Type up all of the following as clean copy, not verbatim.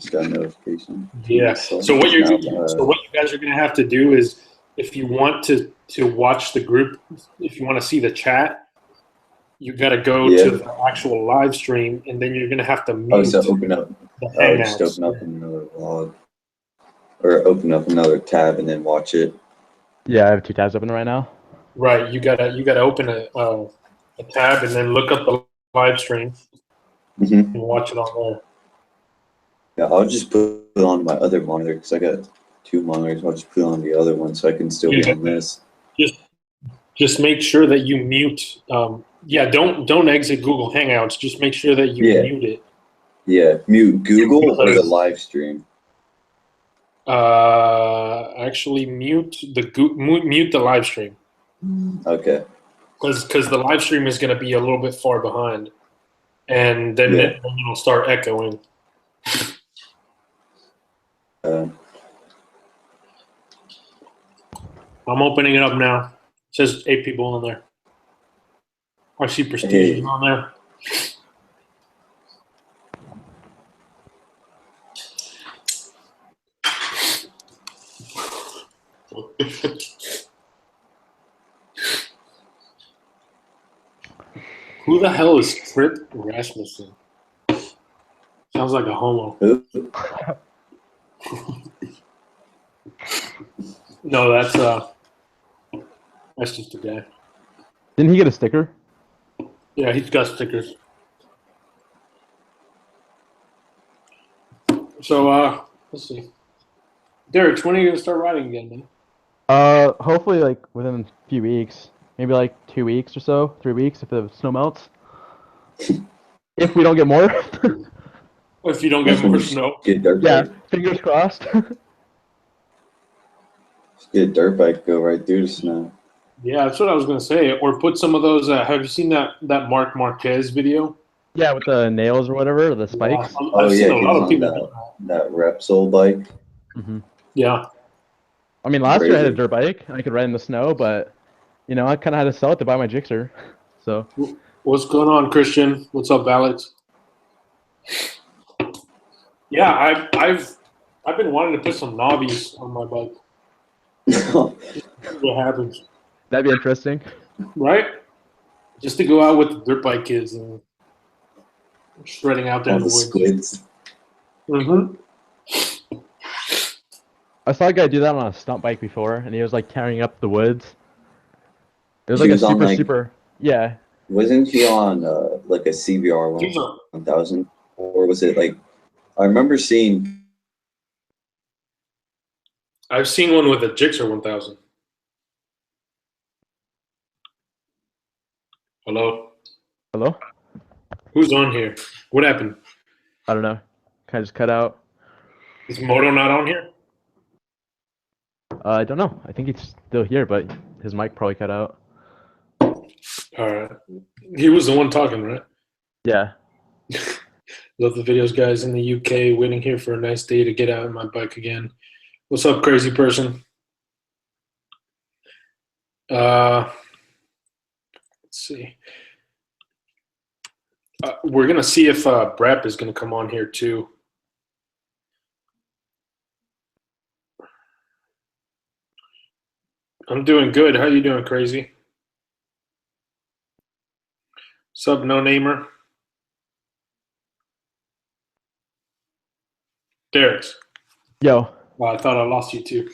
just got a notification. Yeah. So what you guys are gonna have to do is, if you want to watch the group, if you want to see the chat, you got to go to the actual live stream, and then you're gonna have to mute. Oh, so open up. Oh, just open up another log, or open up another tab and then watch it. Yeah, I have 2 tabs open right now. Right. You gotta open a tab and then look up the live stream and watch it on there. Yeah, I'll just put it on my other monitor because I got 2 monitors. I'll just put it on the other one so I can still be on this. Just make sure that you mute. Don't exit Google Hangouts. Just make sure that you mute it. Yeah, mute Google or the live stream. Actually, mute the live stream. Okay. Because the live stream is going to be a little bit far behind, and then it'll start echoing. I'm opening it up now. It says 8 people on there. I see Prestige on there. Who the hell is Trip Rasmussen? Sounds like a homo. No, that's just a guy. Didn't he get a sticker? Yeah, he's got stickers. So let's see. Derek, when are you gonna start riding again, man? Hopefully like within a few weeks. Maybe like 2 weeks or so, 3 weeks if the snow melts. If we don't get more. If you don't get more snow. Get a dirt yeah, bike. fingers crossed. Just get a dirt bike, go right through the snow. Yeah, that's what I was gonna say. Or put some of those. Have you seen that Mark Marquez video? Yeah, with the nails or whatever, the spikes. Yeah, I've seen a lot of people that Repsol bike. Mm-hmm. Yeah. I mean, last year I had a dirt bike and I could ride in the snow, but you know, I kind of had to sell it to buy my Gixxer. So. What's going on, Christian? What's up, Alex? Yeah, I've been wanting to put some knobbies on my bike. See what happens? That'd be interesting. Right? Just to go out with the dirt bike kids and shredding out there in the woods. Squids. Mm-hmm. I saw a guy do that on a stunt bike before, and he was like carrying up the woods. It was like a super, yeah. Wasn't he on like a CBR 1000, or was it like? I remember seeing. I've seen one with a Gixxer 1000. Hello? Hello? Who's on here? What happened? I don't know. Kind of just cut out. Is Moto not on here? I don't know. I think he's still here, but his mic probably cut out. All right. He was the one talking, right? Yeah. Love the videos, guys in the UK. Waiting here for a nice day to get out on my bike again. What's up, crazy person? Let's see. We're going to see if Brap is going to come on here too. I'm doing good. How you doing, crazy? What's up, no-namer? Derek. Yo. Well, I thought I lost you too.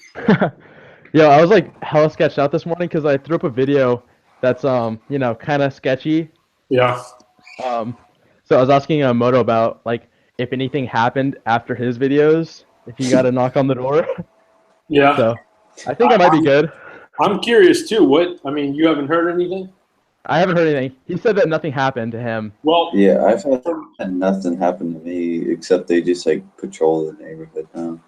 Yo, I was like hella sketched out this morning because I threw up a video that's you know, kind of sketchy. Yeah. So I was asking Moto about like if anything happened after his videos, if he got a knock on the door. Yeah. So I think I might be good. I'm curious too. I mean, you haven't heard anything? I haven't heard anything. He said that nothing happened to him. Well, yeah, I've had nothing happen to me except they just like patrol the neighborhood now.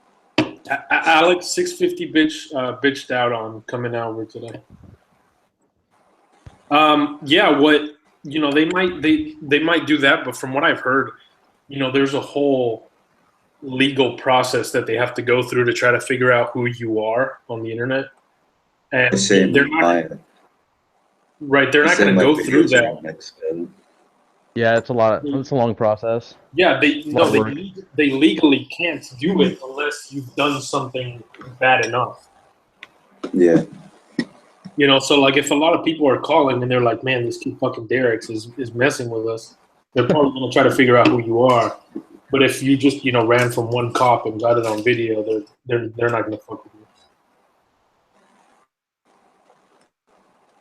Alex 650 bitched out on coming over today. Yeah, what you know, they might do that, but from what I've heard, you know, there's a whole legal process that they have to go through to try to figure out who you are on the internet. And they're not right, they're not going to go through that. Yeah, it's a lot. It's a long process. Yeah, Lot of work. they legally can't do it unless you've done something bad enough. Yeah. You know, so like if a lot of people are calling and they're like, "Man, this kid fucking Derek's is messing with us," they're probably gonna try to figure out who you are. But if you just ran from one cop and got it on video, they're not gonna fuck with you.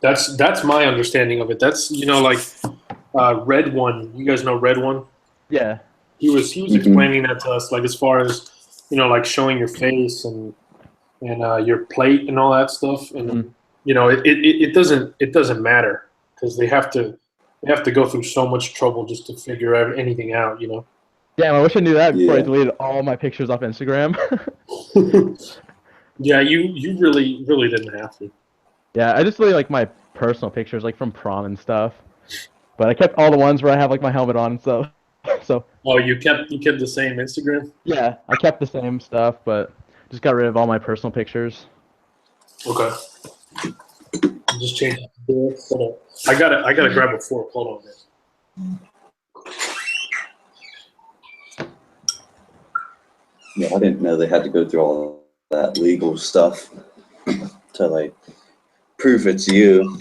That's my understanding of it. That's like Red One. You guys know Red One? Yeah. He was explaining that to us, like as far as like showing your face and your plate and all that stuff, and it doesn't matter because they have to go through so much trouble just to figure anything out. Damn, I wish I knew that before I Yeah. deleted all my pictures off Instagram. Yeah, you really didn't have to. Yeah, I just deleted like my personal pictures, like from prom and stuff. But I kept all the ones where I have like my helmet on and stuff. So Oh, you kept the same Instagram? yeah, I kept the same stuff, but just got rid of all my personal pictures. Okay. Just change it. Hold on. I gotta grab a fork. Hold on, man. Yeah, I didn't know they had to go through all that legal stuff to like prove it's you.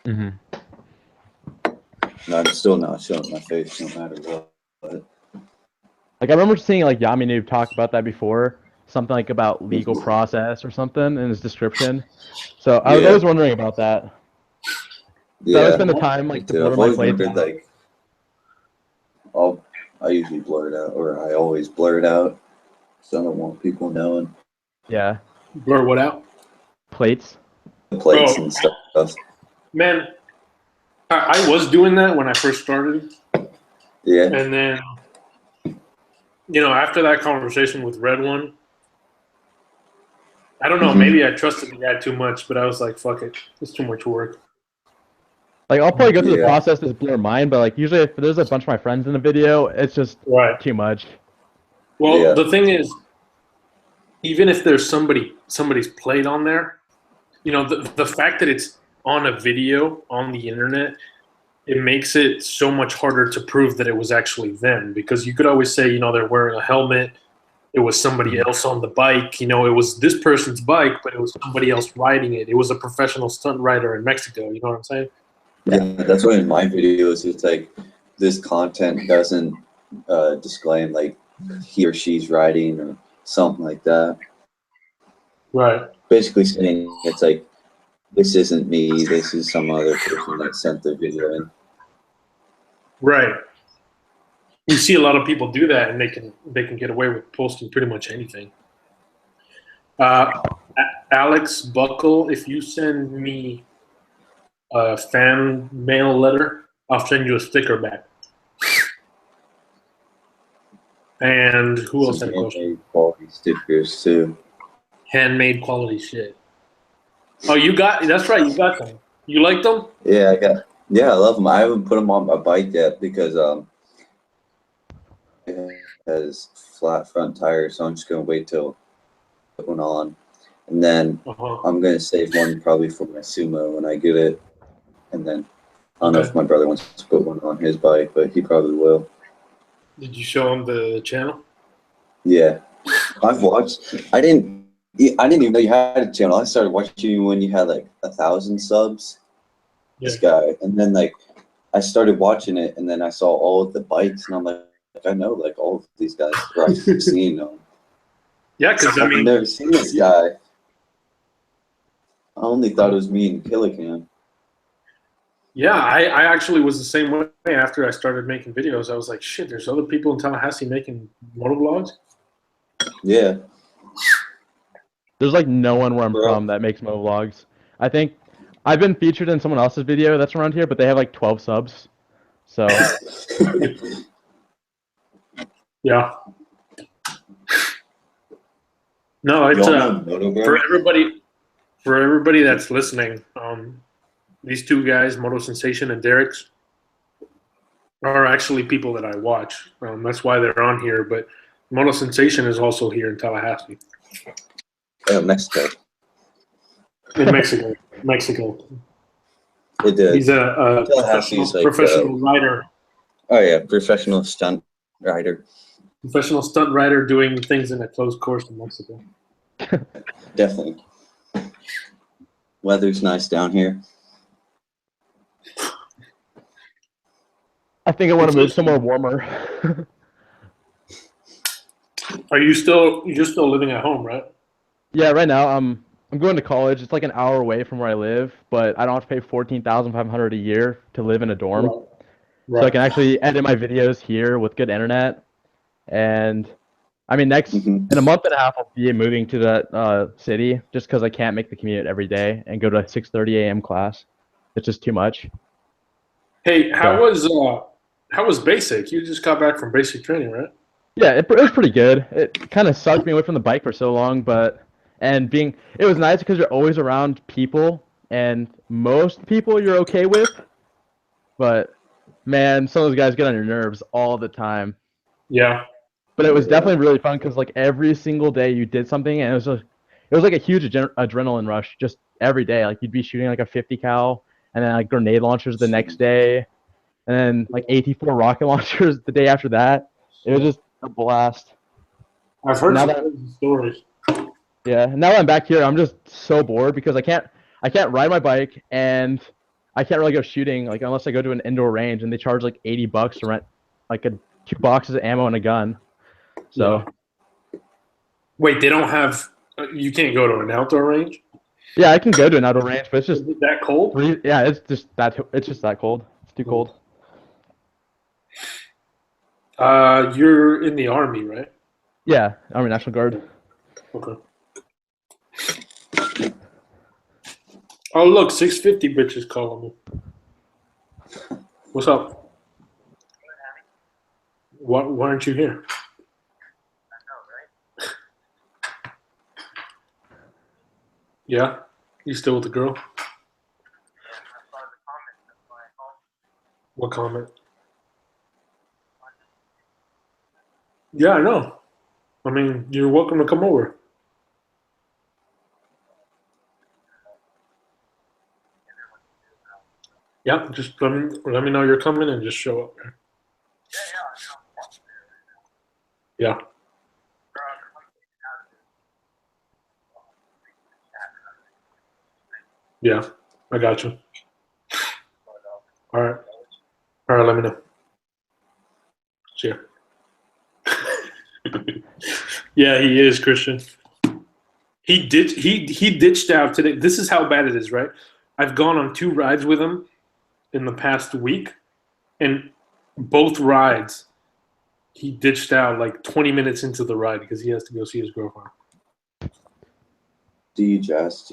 Mm-hmm. And I'm still not showing my face no matter what. Like I remember seeing like Yami Noob talk about that before, something like about legal process or something in his description. So I was always wondering about that. So I Yeah. would spend the time like to blur I've my always plates wondered, out. like, I usually blur it out, or I always blur it out, so I don't want people knowing Yeah, Blur what out? plates. the plates Oh. and stuff. Man, I was doing that when I first started, Yeah. and then after that conversation with Red One, I don't know, maybe I trusted the guy too much, but I was like, fuck it, it's too much work. Like I'll probably go through the Yeah. process to blur mine, but like usually if there's a bunch of my friends in the video, it's just Right. too much. Well, Yeah. the thing is, even if there's somebody's plate on there, the fact that it's on a video on the internet, it makes it so much harder to prove that it was actually them, because you could always say, they're wearing a helmet, it was somebody else on the bike, it was this person's bike, but it was somebody else riding it. It was a professional stunt rider in Mexico. You know what I'm saying? Yeah, that's why in my videos it's like this content doesn't disclaim like he or she's riding or something like that. Right. Basically saying it's like, this isn't me, this is some other person that sent the video in. Right. You see a lot of people do that, and they can get away with posting pretty much anything. Alex Buckle, if you send me a fan mail letter, I'll send you a sticker back. And who else had a question? Handmade quality stickers too. Handmade quality shit. Oh, that's right, you got them. You like them? Yeah, I love them. I haven't put them on my bike yet because it has flat front tires, so I'm just gonna wait till I put one on, and then I'm gonna save one probably for my Sumo when I get it, and then I don't know if my brother wants to put one on his bike, but he probably will. Did you show him the channel? Yeah, I've watched. I didn't even know you had a channel. I started watching you when you had like 1,000 subs. Yeah. This guy, and then like I started watching it, and then I saw all of the bikes, and I'm like I know like all of these guys. I've seen them. Yeah, because I've never seen this guy. I only thought it was me and Killicam. Yeah, I actually was the same way after I started making videos. I was like, shit, there's other people in Tallahassee making motovlogs? Yeah. There's like no one where I'm from that makes motovlogs. I think I've been featured in someone else's video that's around here, but they have like 12 subs. So yeah. No, it's for everybody that's listening. These two guys, MotoSensation and Derek's, are actually people that I watch. That's why they're on here. But MotoSensation is also here in Tallahassee. Mexico. In Mexico. It did. He's a professional rider. Oh yeah, professional stunt rider. Professional stunt rider doing things in a closed course in Mexico. Definitely. Weather's nice down here. I think I want to move somewhere warmer. You're still living at home, right? Yeah, right now I'm going to college. It's like an hour away from where I live, but I don't have to pay $14,500 a year to live in a dorm. Right. Right. So I can actually edit my videos here with good internet. And I mean, in a month and a half, I'll be moving to that city just because I can't make the commute every day and go to a 6:30 a.m. class. It's just too much. Hey, how was basic? You just got back from basic training, right? Yeah, it was pretty good. It kind of sucked me away from the bike for so long, it was nice because you're always around people, and most people you're okay with. But man, some of those guys get on your nerves all the time. Yeah. But it was definitely really fun because like every single day you did something, and it was like a huge adrenaline rush just every day. Like you'd be shooting like a 50 cal, and then like grenade launchers the next day, and then like AT4 rocket launchers the day after that. It was just a blast. I've heard some stories. Yeah, now that I'm back here, I'm just so bored because I can't ride my bike, and I can't really go shooting like unless I go to an indoor range, and they charge like $80 to rent like 2 boxes of ammo and a gun. So wait, they don't have. You can't go to an outdoor range. Yeah, I can go to an outdoor range, but it's just that cold. Yeah, it's just that cold. It's too cold. You're in the Army, right? Yeah, Army National Guard. Okay. Oh look, 650 bitches calling me. What's up? Why aren't you here? Yeah? You still with the girl? What comment? Yeah, I know. I mean, you're welcome to come over. Yeah, just let me know you're coming and just show up. Yeah. Yeah, I got you. All right. All right, let me know. See ya. Yeah, he is Christian. He ditched out today. This is how bad it is, right? I've gone on 2 rides with him in the past week, and both rides he ditched out like 20 minutes into the ride because he has to go see his girlfriend. Deej asked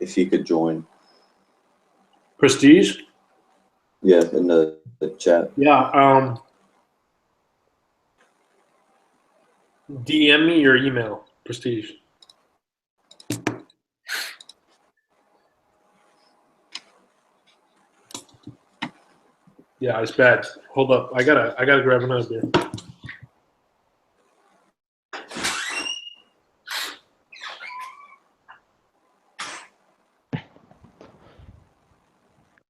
if he could join. Prestige? Yeah, in the chat. Yeah. DM me your email, Prestige. Yeah, it's bad. Hold up. I gotta grab another beer.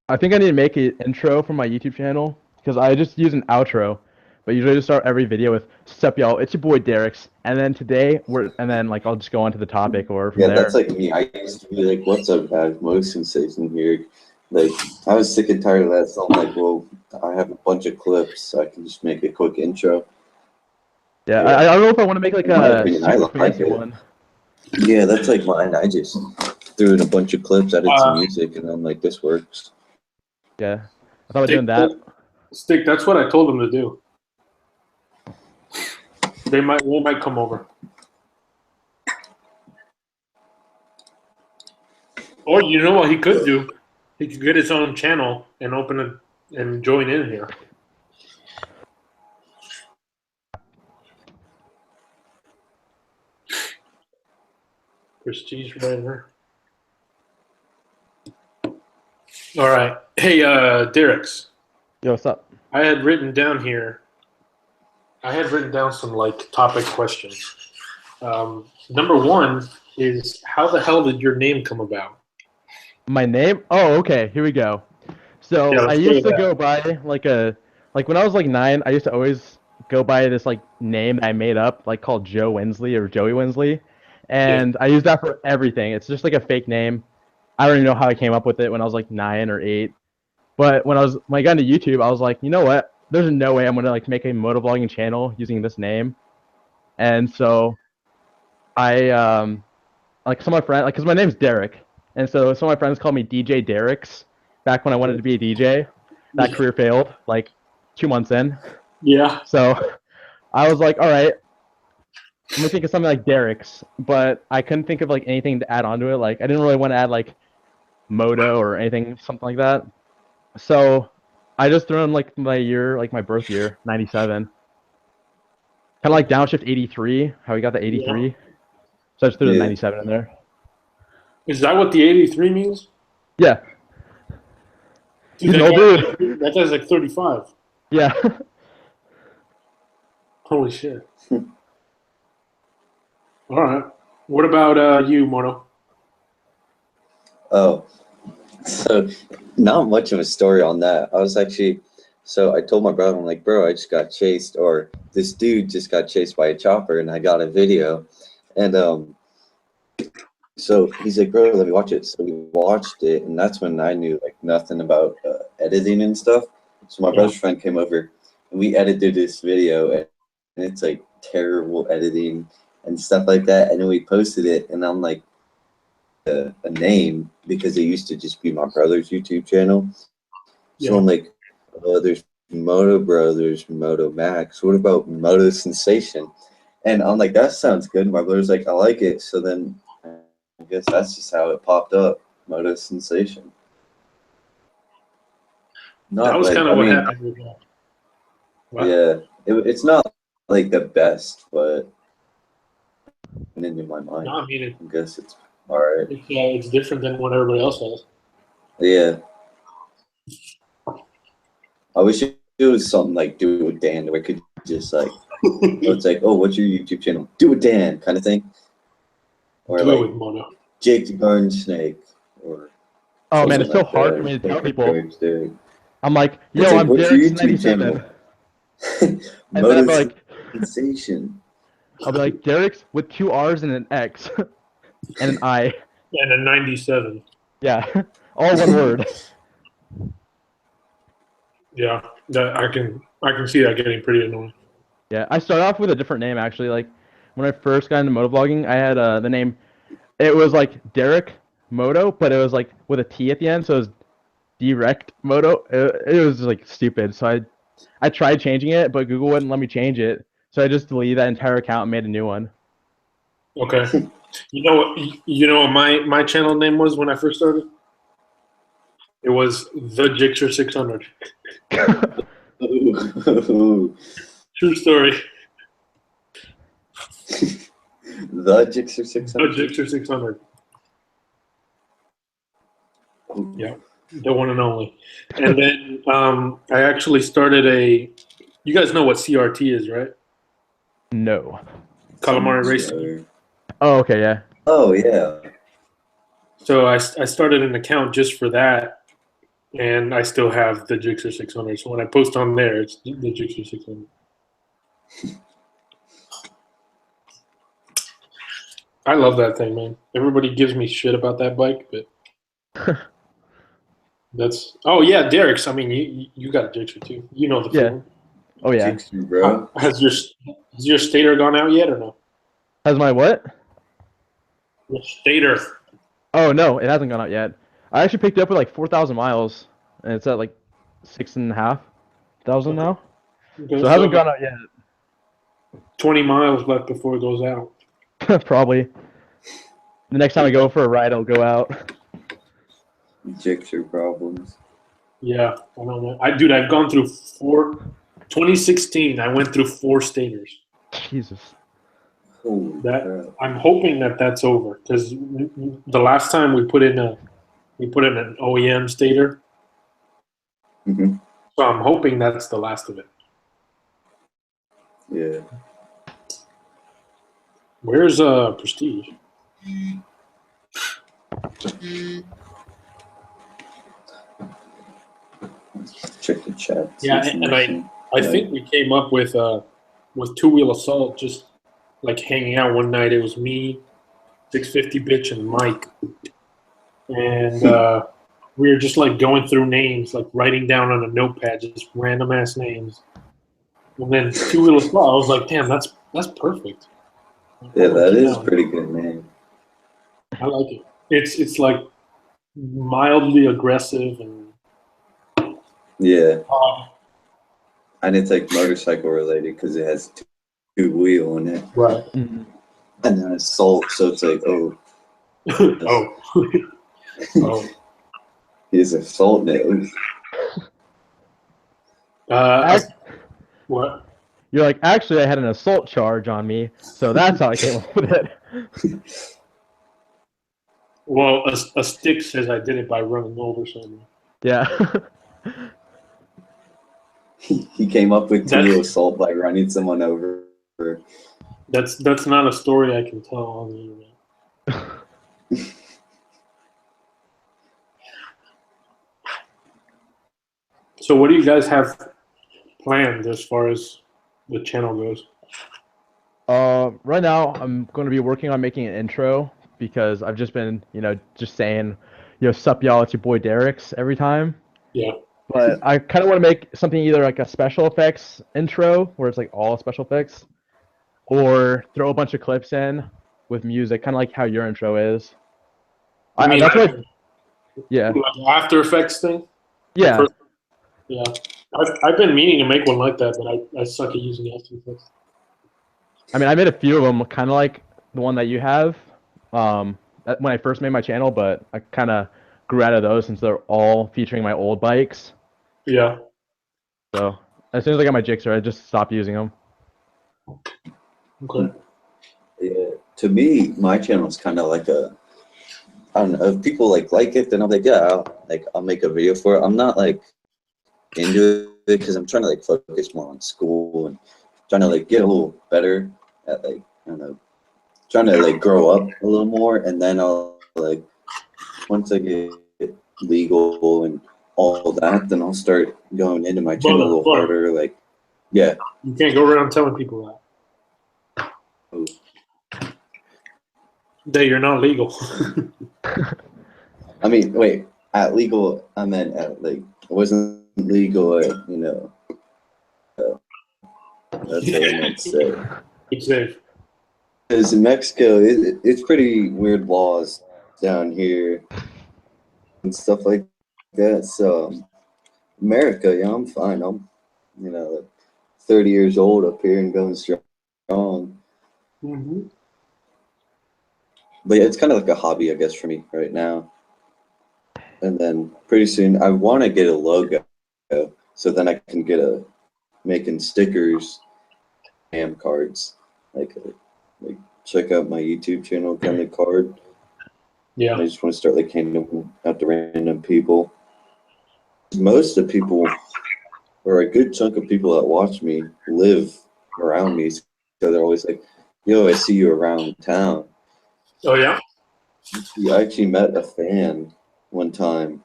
I think I need to make an intro for my YouTube channel because I just use an outro, but usually I just start every video with "Sup y'all, it's your boy Derek's," and then like I'll just go on to the topic or from there. That's like me. I used to be like, "What's up, guys? MotoSensation here." Like I was sick and tired of that, so I'm like, "Well, I have a bunch of clips, so I can just make a quick intro." Yeah. I don't know if I want to make like a super fancy one. Yeah, that's like mine. I just threw in a bunch of clips, added some music, and I'm like, "This works." Yeah, I thought we were doing that. Stick, that's what I told them to do. They might come over. Or you know what he could do? He could get his own channel and open it and join in here. Prestige Rider. All right. Hey, Derek's. Yo, what's up? I had written down some like topic questions. Number 1 is, how the hell did your name come about? My name? Oh, okay. Here we go. So I used to go by like a Like when I was like 9, I used to always go by this like name that I made up, like called Joe Winsley or Joey Winsley, and I use that for everything. It's just like a fake name. I don't even know how I came up with it when I was like 9 or 8. But when I got into YouTube, I was like, you know what? There's no way I'm gonna like make a motovlogging channel using this name. And so I like some of my friends, like, cause my name's Derek, and so some of my friends called me DJ Derek's back when I wanted to be a DJ. That career failed like 2 months in. Yeah. So I was like, all right, I'm gonna think of something like Derek's, but I couldn't think of like anything to add onto it. Like I didn't really want to add like Moto or anything, something like that. So I just threw in like my year, like my birth year, 97. Kind of like downshift 83, how we got the 83. Yeah. So I just threw the 97 in there. Is that what the 83 means? Yeah. Dude, that guy's like 35. Yeah. Holy shit. All right. What about you, Moto? Oh, so not much of a story on that. So I told my brother, I'm like, bro, I just got chased, or this dude just got chased by a chopper, and I got a video. And so he's like, bro, let me watch it. So we watched it, and that's when I knew like nothing about editing and stuff. So my brother's friend came over, and we edited this video, and it's like terrible editing and stuff like that. And then we posted it, and I'm like, a name, because it used to just be my brother's YouTube channel. So I'm like, oh, there's Moto Brothers, Moto Max. What about MotoSensation? And I'm like, that sounds good. My brother's like, I like it. So then I guess that's just how it popped up, MotoSensation. That was kind of what happened with that. Wow. Yeah, it's not like the best, but in my mind, no, I mean, I guess it's all right. It's different than what everybody else has. Yeah. I wish it was something like Do It with Dan, where it could just like, it's like, oh, what's your YouTube channel? Do It with Dan kind of thing. Or Do like it with Mono. Jake the Garden Snake. Or oh man, it's so hard for me to tell people. I'm like, yo, like, I'm Derek's 97. And then I'll be like, Sensation. I'll be like, Derek's with 2 R's and an X and an I. And a 97. Yeah, all one word. Yeah, I can see that getting pretty annoying. Yeah, I started off with a different name actually. Like when I first got into motovlogging, I had the name. It was like Derek Moto, but it was like with a T at the end, so it was Direct Moto. It was like stupid. So I tried changing it, but Google wouldn't let me change it. So I just deleted that entire account and made a new one. Okay. You know what my channel name was when I first started? It was The Jixer 600. True story. The Jixer 600? The Jixer 600. Yeah, the one and only. And then I actually started you guys know what CRT is, right? No. Calamari Racing. Oh, okay, yeah. Oh, yeah. So I started an account just for that, and I still have the Jixer 600. So when I post on there, it's the Jixer 600. I love that thing, man. Everybody gives me shit about that bike, but that's. Oh yeah, Derek's. I mean, you got a Jixer too. You know the feeling. Oh yeah. Jixer, bro. Has your stator gone out yet or no? Has my what? Your stator. Oh no, it hasn't gone out yet. I actually picked it up with like 4,000 miles, and it's at like 6,500 now. Okay, so it hasn't gone out yet. 20 miles left before it goes out. Probably. The next time I go for a ride, it'll go out. Jixer problems. Yeah, I don't know. Dude, I've gone through 2016, I went through 4 stators. Jesus. I'm hoping that's over, because the last time we put in an OEM stator. Mm-hmm. So I'm hoping that's the last of it. Yeah. Where's Prestige? check the chat. Yeah, and I think we came up with Two Wheel Assault just like hanging out one night. It was me, 650 Bitch, and Mike, and we were just like going through names, like writing down on a notepad, just random ass names. And then Two Wheel Assault, I was like, damn, that's perfect. Yeah, that is a pretty good name. I like it. It's like mildly aggressive and yeah, and it's like motorcycle related because it has two wheel in it, right? Mhm. And then assault, so it's like oh, he's assaulting it. What? You're like, actually, I had an assault charge on me, so that's how I came up with it. Well, a stick says I did it by running over someone. Yeah. He came up with two assault by running someone over. That's not a story I can tell on the internet. So what do you guys have planned as far as the channel goes? Right now, I'm going to be working on making an intro because I've just been, just saying, sup y'all, it's your boy Derek's every time. Yeah. But I kind of want to make something either like a special effects intro where it's like all special effects, or throw a bunch of clips in with music, kind of like how your intro is. I mean, that's what. Yeah. Like After Effects thing. Yeah. Yeah. I've been meaning to make one like that, but I suck at using After Effects. I mean, I made a few of them, kind of like the one that you have, when I first made my channel, but I kind of grew out of those since they're all featuring my old bikes. Yeah. So as soon as I got my Gixxer, I just stopped using them. Okay. Yeah. To me, my channel is kind of like I don't know, if people like it, then I'm like, yeah, I'll make a video for it. I'm not like into it because I'm trying to like focus more on school and trying to like get a little better at like, I don't know, trying to like grow up a little more, and then I'll like once I get legal and all that, then I'll start going into my channel a little harder. Like, yeah. You can't go around telling people that. Oh. That you're not legal. I mean, wait, at legal, I meant at like, it wasn't legal at, that's what I meant to say. Keep safe. Because in Mexico, it's pretty weird laws down here and stuff like that. So, America, yeah, I'm fine. I'm, like 30 years old up here and going strong. Mm-hmm. But yeah, it's kind of like a hobby, I guess, for me right now. And then pretty soon, I want to get a logo, so then I can get making stickers, ham cards, like check out my YouTube channel, kind of card. Yeah. I just want to start like handing them out to random people. Most of the people, or a good chunk of people that watch me, live around me, so they're always like, "Yo, I see you around town." Oh yeah. I actually met a fan one time.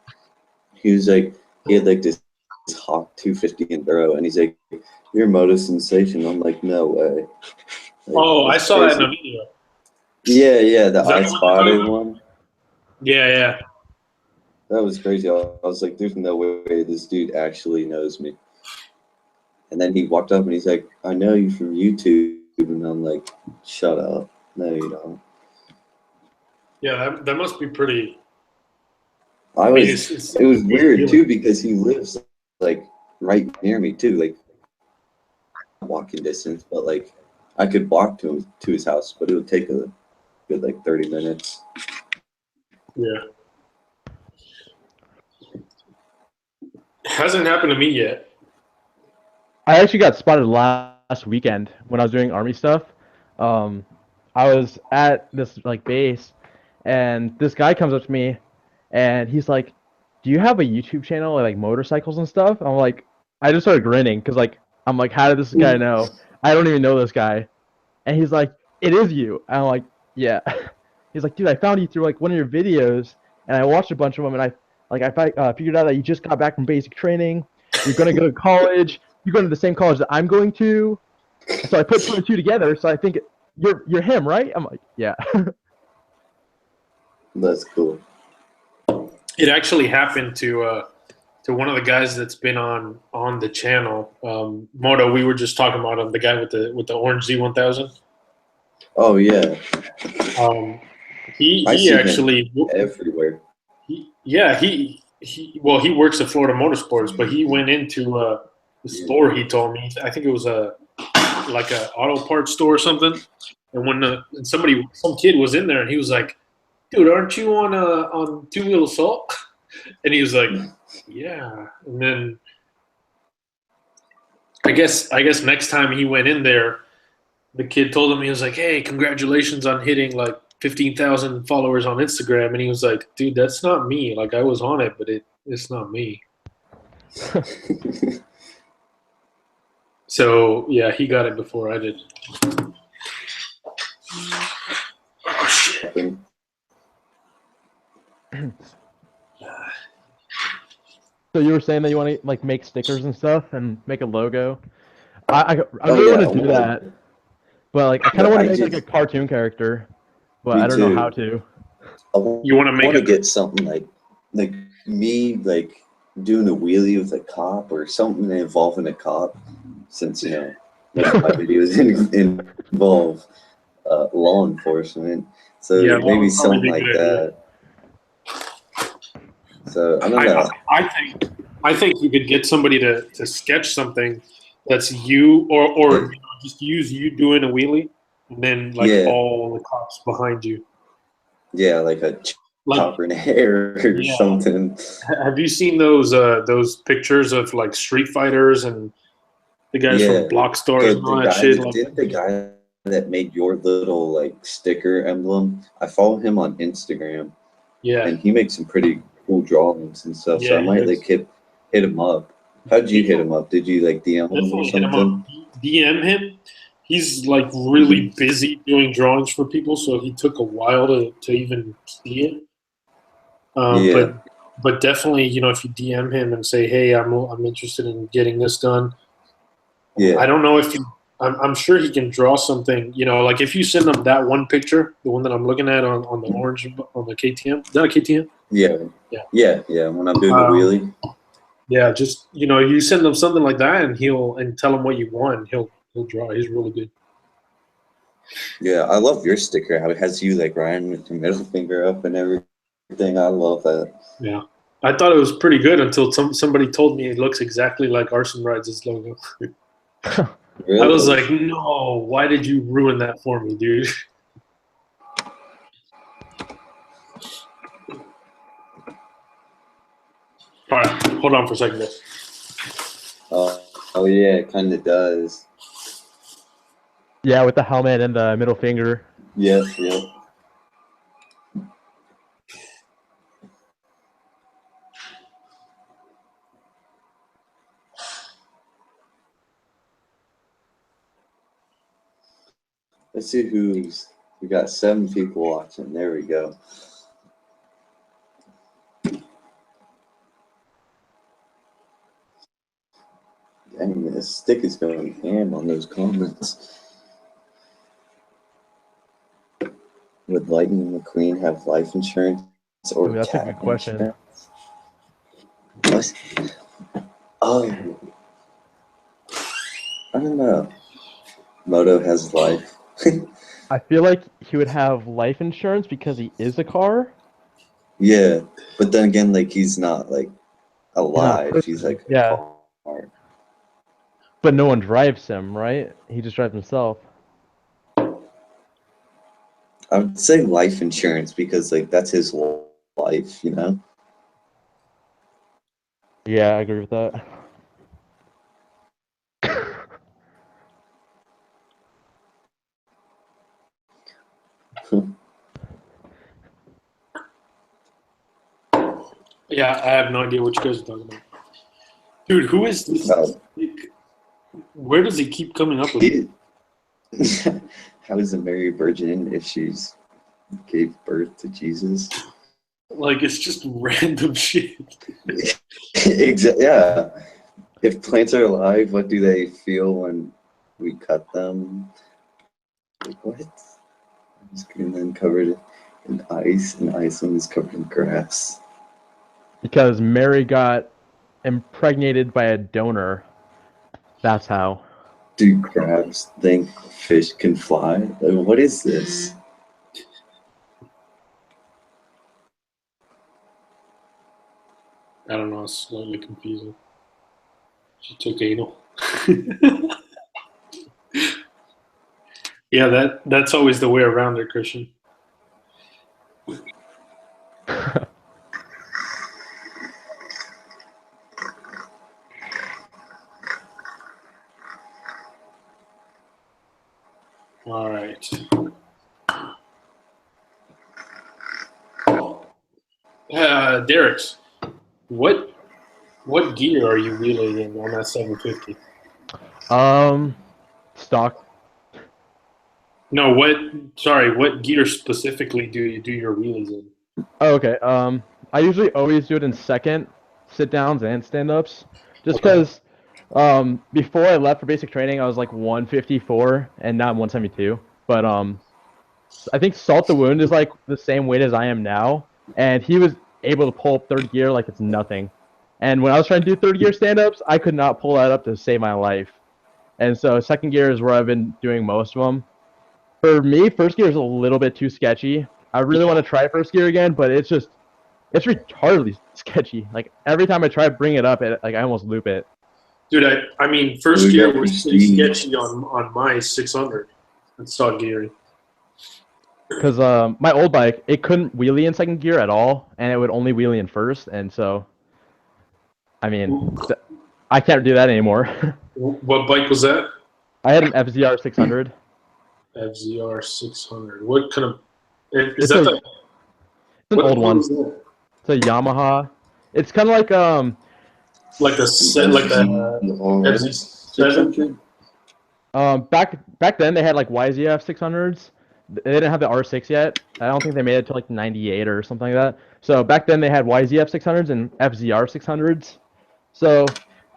He was like, he had like this Hawk 250 enduro, and he's like, "You're MotoSensation." I'm like, "No way." Like, I saw that in a video. Yeah, the I Spotted one. Yeah. That was crazy. I was like, "There's no way this dude actually knows me." And then he walked up and he's like, "I know you from YouTube," and I'm like, "Shut up! No, you don't." Yeah, that must be pretty. It was weird too because he lives like right near me too, like walking distance, but like I could walk to his house, but it would take a good like 30 minutes. Yeah. Hasn't happened to me yet. I actually got spotted last weekend when I was doing army stuff. I was at this like base, and this guy comes up to me, and he's like, "Do you have a YouTube channel like motorcycles and stuff?" I'm like, I just started grinning because like I'm like, how did this guy know? I don't even know this guy, and he's like, "It is you." And I'm like, "Yeah." He's like, "Dude, I found you through like one of your videos, and I watched a bunch of them, and I figured out that you just got back from basic training, You're going to go to college. You're going to the same college that I'm going to. So I put two and two together. So I think you're him, right? I'm like, yeah. That's cool. It actually happened to one of the guys that's been on the channel. Moto, we were just talking about him, the guy with the orange Z1000. Oh yeah. He actually everywhere. He works at Florida Motorsports, but he went into the store. He told me, I think it was like a auto parts store or something. And when some kid was in there, and he was like, "Dude, aren't you on Two Wheel Assault?" And he was like, "Yeah." And then I guess next time he went in there, the kid told him, he was like, "Hey, congratulations on hitting like 15,000 followers on Instagram." And he was like, "Dude, that's not me. Like, I was on it, but it's not me." So yeah, he got it before I did. Oh shit. So you were saying that you want to like make stickers and stuff and make a logo. I really want to do that, but like I kind of want to make like a cartoon character, but I don't know how to. You want to get something like me like doing a wheelie with a cop or something involving a cop, since you know my videos involve law enforcement. So yeah, maybe something like that. So I don't know. I think you could get somebody to sketch something that's you, or you know, just use you doing a wheelie, and then like all the cops behind you. Yeah, like a chopper in hair or something. Have you seen those pictures of like Street Fighters and the guys from Block Stars and all that shit? The guy that made your little like sticker emblem, I follow him on Instagram. Yeah, and he makes some pretty cool drawings and stuff. Yeah, so I might like hit him up. How'd you hit him up? Did you like DM him or something? DM him. He's like really busy doing drawings for people, so he took a while to even see it. But definitely, you know, if you DM him and say, "Hey, I'm interested in getting this done." Yeah. I don't know if I'm sure he can draw something. You know, like if you send him that one picture, the one that I'm looking at on the orange on the KTM. Is that a KTM? Yeah. When I'm doing the wheelie. Yeah, just you know, you send him something like that, and tell him what you want. He'll draw. He's really good. Yeah, I love your sticker. How it has you like riding with your middle finger up and everything. I love that. Yeah, I thought it was pretty good until somebody told me it looks exactly like Arson Rides' logo. Really? I was like, no, why did you ruin that for me, dude? All right, hold on for a second, guys. Oh yeah, it kind of does. Yeah, with the helmet and the middle finger. Yep. Let's see we got 7 people watching. There we go. Dang, the stick is going ham on those comments. Would Lightning McQueen have life insurance or that's a good question. What? Oh, I don't know. Moto has life. I feel like he would have life insurance because he is a car. Yeah, but then again, like he's not like alive. He's like a car. But no one drives him, right? He just drives himself. I would say life insurance because like that's his life, you know? Yeah, I agree with that. Yeah, I have no idea what you guys are talking about. Dude, who is this? Where does he keep coming up with it? How is a Mary Virgin if she's gave birth to Jesus? Like, it's just random shit. Yeah. If plants are alive, what do they feel when we cut them? Like, what? And then covered in ice, and Iceland is covered in grass. Because Mary got impregnated by a donor. That's how. Do crabs think fish can fly? Like, what is this? I don't know. It's slightly confusing. She took anal. Yeah, that's always the way around it, Christian. All right. Derek's, what gear are you wheeling in on that 750? Stock. No, what gear specifically do you do your wheelies in? Oh, okay. I usually always do it in second, sit downs and stand ups, just because. Before I left for basic training, I was like 154, and now I'm 172. But I think Salt the Wound is like the same weight as I am now, and he was able to pull up third gear like it's nothing. And when I was trying to do third gear stand ups, I could not pull that up to save my life. And so second gear is where I've been doing most of them. For me, first gear is a little bit too sketchy. I really want to try first gear again, but it's retardedly sketchy. Like every time I try to bring it up, I almost loop it. Dude, I mean, first gear was pretty sketchy on my 600. It's stock gearing. Because my old bike, it couldn't wheelie in second gear at all, and it would only wheelie in first, and so, I mean, I can't do that anymore. What bike was that? I had an FZR 600. FZR 600. What kind of? It's an old one. It's a Yamaha. It's kind of like FZ7. Back then they had like YZF 600s. They didn't have the R6 yet. I don't think they made it to like 98 or something like that. So back then they had YZF 600s and FZR 600s. So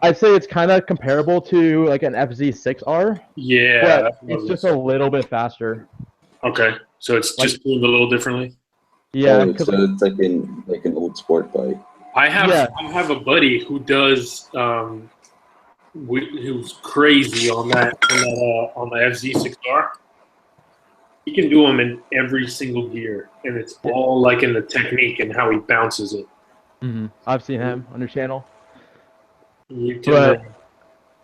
I'd say it's kind of comparable to like an FZ6R. Yeah, but it's just a little bit faster. Okay, so it's like, just tuned a little differently. Yeah, so it's like an old sport bike. I have a buddy who does who's crazy on the FZ6R. He can do them in every single gear, and it's all like in the technique and how he bounces it. Mm-hmm. I've seen him on your channel. But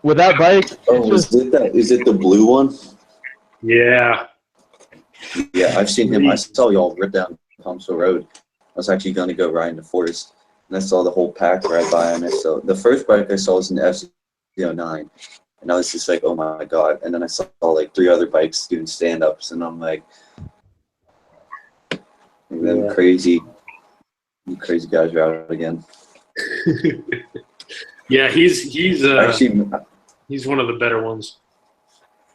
with that bike, is it the blue one? Yeah. Yeah, I've seen him. I saw y'all rip down Thompson Road. I was actually going to go ride in the forest, and I saw the whole pack ride by on it. So the first bike I saw was an FZ09, and I was just like, oh my god. And then I saw like 3 other bikes doing stand-ups, and I'm like, them crazy guys are out again. Yeah, he's actually one of the better ones.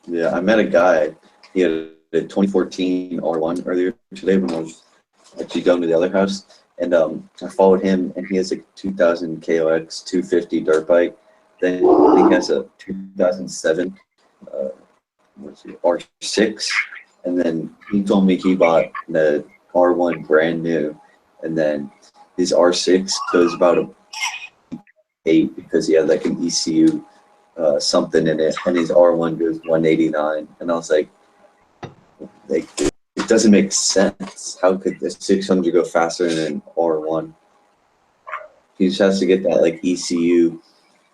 Yeah, I met a guy. He had a 2014 R1 earlier today when I was actually going to the other house, and I followed him, and he has a 2000 KOX 250 dirt bike. Then he has a 2007 R6, and then he told me he bought the R1 brand new, and then his R6 goes about a 8 because he had like an ECU something in it, and his R1 goes 189, and I was like it doesn't make sense. How could the 600 go faster than an R1? He just has to get that like ECU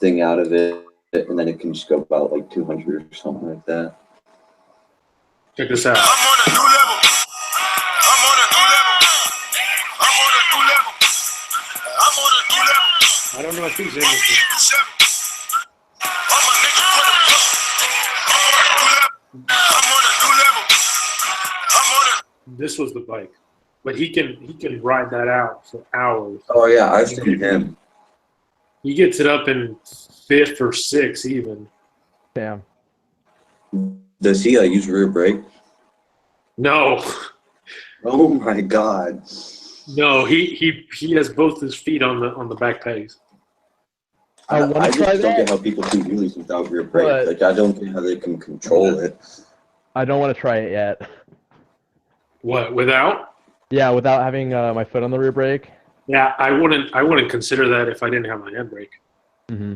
thing out of it, and then it can just go about like 200 or something like that. Check this out. I'm on a new level. I'm on a new level. I'm on a new level. I'm on a new level. I don't know if he's in this. This was the bike, but he can ride that out for hours. Oh yeah, I've seen him. He gets it up in 5th or 6th even. Damn. Does he use rear brake? No. Oh my god. No, he has both his feet on the back pegs. I want to just try don't get that. how people do wheelies without rear brake. But- Like, I don't get how they can control it. I don't want to try it yet. What, without? Yeah, without having my foot on the rear brake. Yeah, I wouldn't consider that if I didn't have my handbrake. Mm-hmm.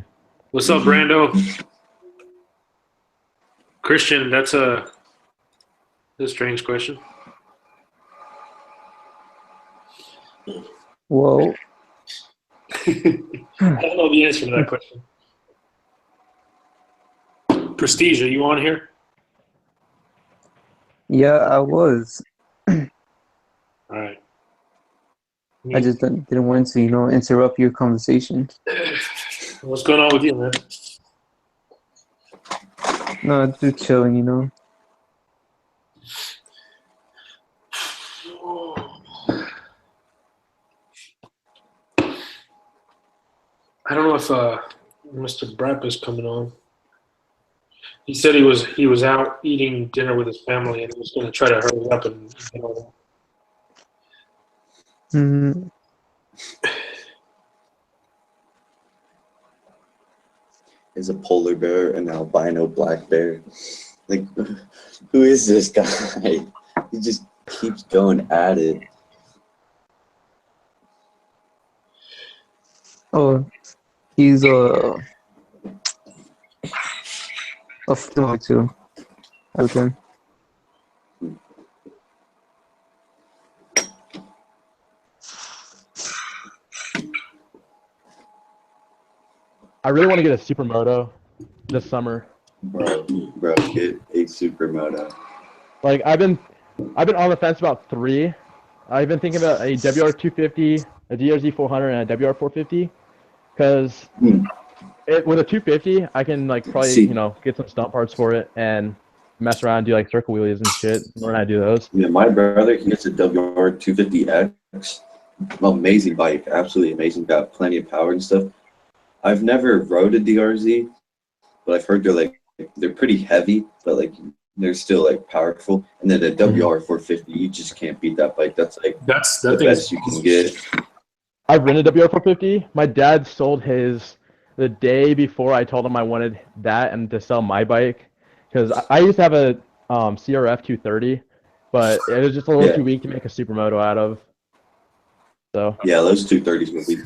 What's up, Brando? Christian, that's a strange question. Well, I don't know the answer to that question. Prestige, are you on here? yeah, I was. All right. I just didn't want to, interrupt your conversation. What's going on with you, man? No, just chilling. I don't know if Mr. Brapp is coming on. He said he was out eating dinner with his family and he was going to try to hurry up and Mm-hmm. Is a polar bear an albino black bear? Like, who is this guy? He just keeps going at it. Oh, he's a female too. Okay. I really want to get a supermoto this summer. Bro, get a supermoto. Like I've been on the fence about 3. I've been thinking about a WR250, a DRZ 400, and a WR450, because with a 250 I can like probably get some stunt parts for it and mess around and do like circle wheelies and shit when I do those. Yeah, my brother, he gets a WR250X. Amazing bike, absolutely amazing. Got plenty of power and stuff. I've never rode a DRZ, but I've heard they're pretty heavy, but like they're still like powerful. And then a WR450, you just can't beat that bike. That's like the best you can get. I've rented a WR450. My dad sold his the day before I told him I wanted that and to sell my bike, because I used to have a CRF 230, but it was just a little too weak to make a supermoto out of. So yeah, those 230s will be.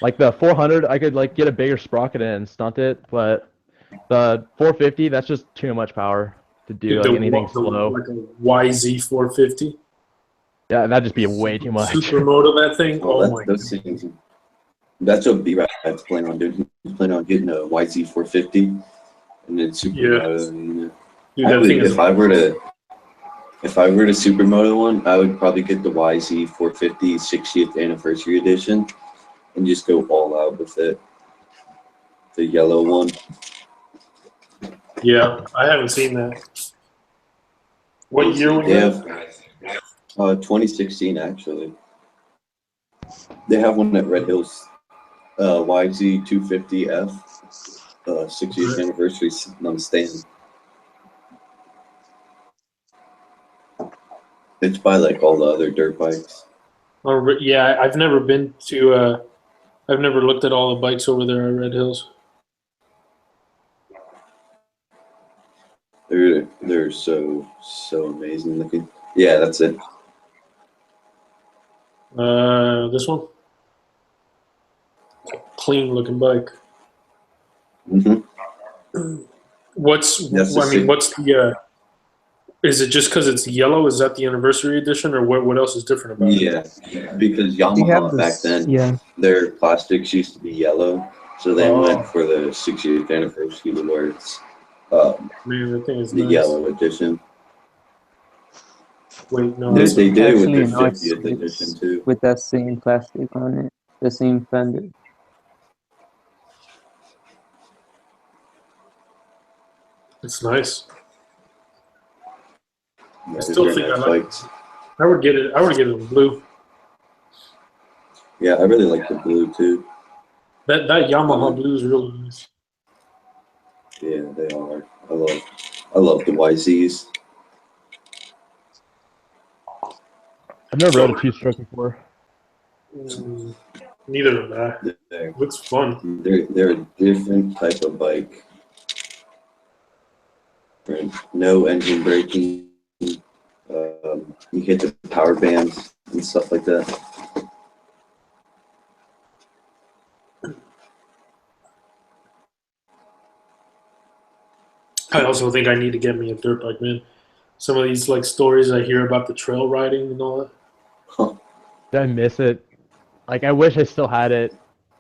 Like the 400, I could like get a bigger sprocket and stunt it, but the 450, that's just too much power to do like anything slow. Like a YZ450. Yeah, that'd just be way too much. Supermoto that thing. Oh my god. Things. That's what B-Rad's planning on doing. He's planning on getting a YZ450 and then supermoto. Yeah. Dude, if I were to supermoto one, I would probably get the YZ450 60th anniversary edition and just go all out with it. The yellow one. Yeah, I haven't seen that. What year was that? 2016 actually. They have one at Red Hills, YZ250F, 60th anniversary on stand. It's by like all the other dirt bikes. Oh yeah, I've never been to. I've never looked at all the bikes over there at Red Hills. They're so amazing looking. Yeah, that's it. This one, clean looking bike. What's the? Is it just because it's yellow? Is that the anniversary edition, or what else is different about it? Yeah, because Yamaha back then, their plastics used to be yellow, so they went for the 60th anniversary where it's man, the thing is the nice. yellow edition. Wait, no, they did it with the 50th edition too. With that same plastic on it, the same fender. It's nice. Yeah, I still think nice bikes. I would get it. I would get it in blue. Yeah, I really like the blue too. That Yamaha blue is really nice. Yeah, they are. I love the YZs. I've never rode a two-stroke before. Neither of that. Looks fun. They're a different type of bike. Right. No engine braking. You hit the power bands and stuff like that. I also think I need to get me a dirt bike, man. Some of these like stories I hear about the trail riding and all that. Huh. I miss it. Like, I wish I still had it,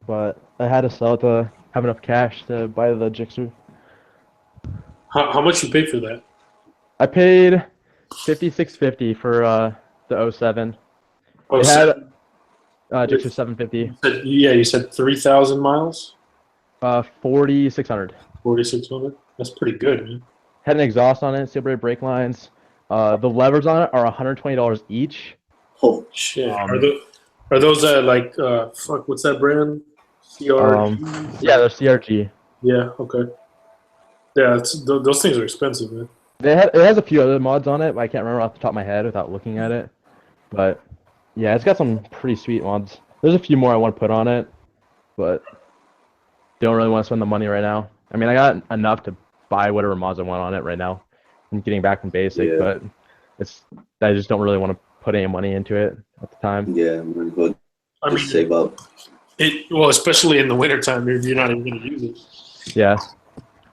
but I had to sell it to have enough cash to buy the Jixer. How much you pay for that? I paid $56.50 for the 07. Oh, It had seven, Jixer 750. you said 3,000 miles, 4,600. 4,600. That's pretty good, man. Had an exhaust on it, steel braid brake lines. The levers on it are $120 each. Oh shit! Are those like fuck? What's that brand? CRG. Yeah, they're CRG. Yeah. Okay. Yeah, those things are expensive, man. It has a few other mods on it, but I can't remember off the top of my head without looking at it. But yeah, it's got some pretty sweet mods. There's a few more I want to put on it, but don't really want to spend the money right now. I mean, I got enough to buy whatever mods I want on it right now. I'm getting back from basic, but I just don't really want to put any money into it at the time. yeah, I mean, save up. Well, especially in the wintertime, if you're not even going to use it. Yeah.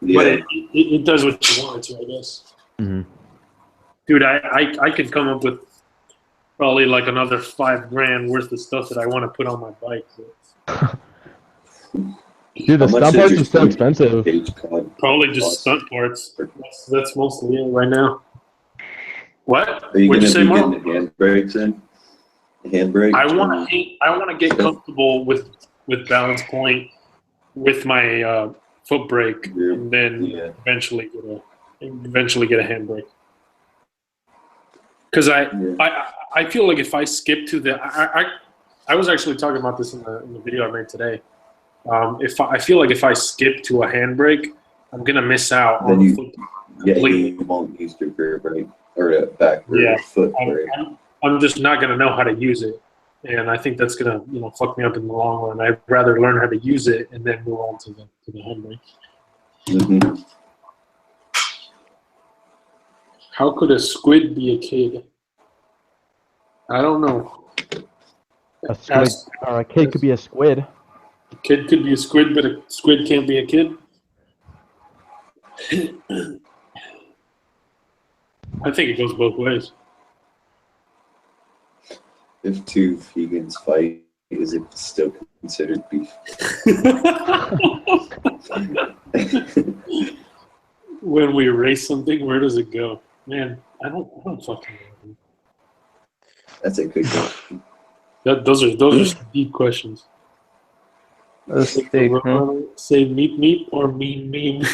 But it does what you want it to, I guess. Mm-hmm. Dude, I could come up with probably like another $5,000 worth of stuff that I want to put on my bike. Dude, the stunt parts are so expensive. Probably just stunt parts. That's mostly it right now. What? Are you What'd going to you say, be Mark? getting the handbrakes in? Handbrake? I want to get comfortable with balance point with my foot brake, and then eventually get a handbrake. Because I feel like if I skip to the I was actually talking about this in the video I made today. I feel like if I skip to a handbrake, I'm gonna miss out on the foot. Yeah, you won't use your rear brake or the back rear foot brake. I'm just not gonna know how to use it, and I think that's gonna fuck me up in the long run. I'd rather learn how to use it and then move on to the handbrake. Mm-hmm. How could a squid be a kid? I don't know. A squid or a kid could be a squid. A kid could be a squid, but a squid can't be a kid. I think it goes both ways. If two vegans fight, is it still considered beef? When we erase something, where does it go? Man, I don't fucking know. That's a good question. Those are deep questions. Say meep or meme.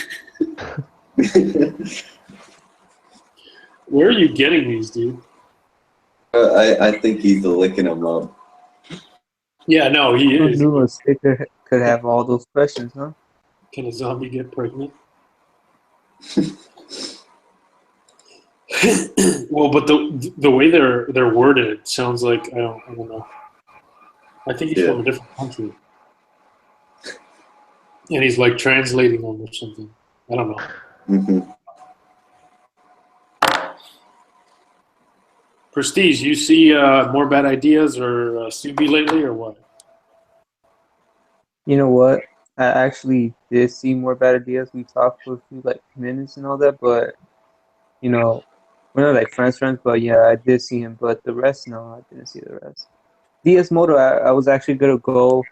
Where are you getting these, dude? I think he's licking them up. Yeah, no, he is. Knew a sticker could have all those questions, huh? Can a zombie get pregnant? Well, but the way they're worded sounds like I don't know. I think he's from a different country, and he's like translating them or something. I don't know. Mm-hmm. Prestige, you see more bad ideas or Subi lately, or what? You know what? I actually did see more bad ideas. We talked for a few minutes and all that, but we're not like friends, but yeah, I did see him. But the rest, no, I didn't see the rest. DS Moto, I was actually gonna go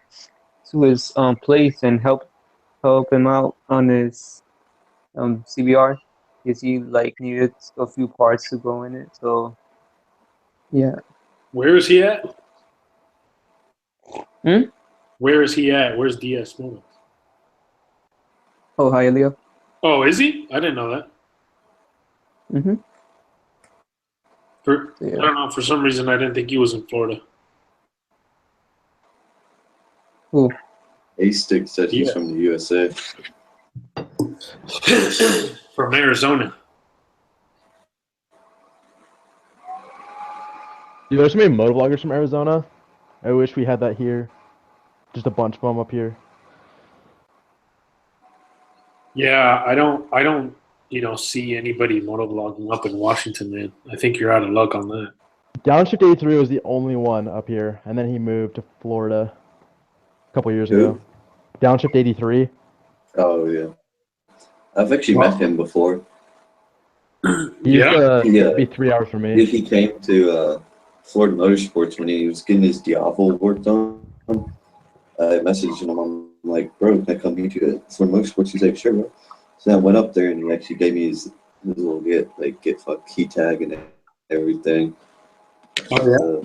to his place and help him out on his CBR because he needed a few parts to go in it. So yeah. Where is he at? Where is he at? Where's DS Moto? Oh, hi, Leo. Oh, is he? I didn't know that. Mm-hmm. I don't know. For some reason, I didn't think he was in Florida. Who? A-Stick said he's from the USA. From Arizona. Dude, there's so many motovloggers from Arizona. I wish we had that here. just a bunch of them up here. Yeah, I don't, see anybody motovlogging up in Washington, man. I think you're out of luck on that. Downshift 83 was the only one up here, and then he moved to Florida a couple years ago. Downshift 83. Oh yeah, I've actually met him before. He used to be 3 hours from me. He came to Florida Motorsports when he was getting his Diablo worked on. I messaged him. I'm like, bro, can I come meet you at Florida Motorsports? He's like, sure, bro. So I went up there and he actually gave me his little get fuck key tag and everything. Oh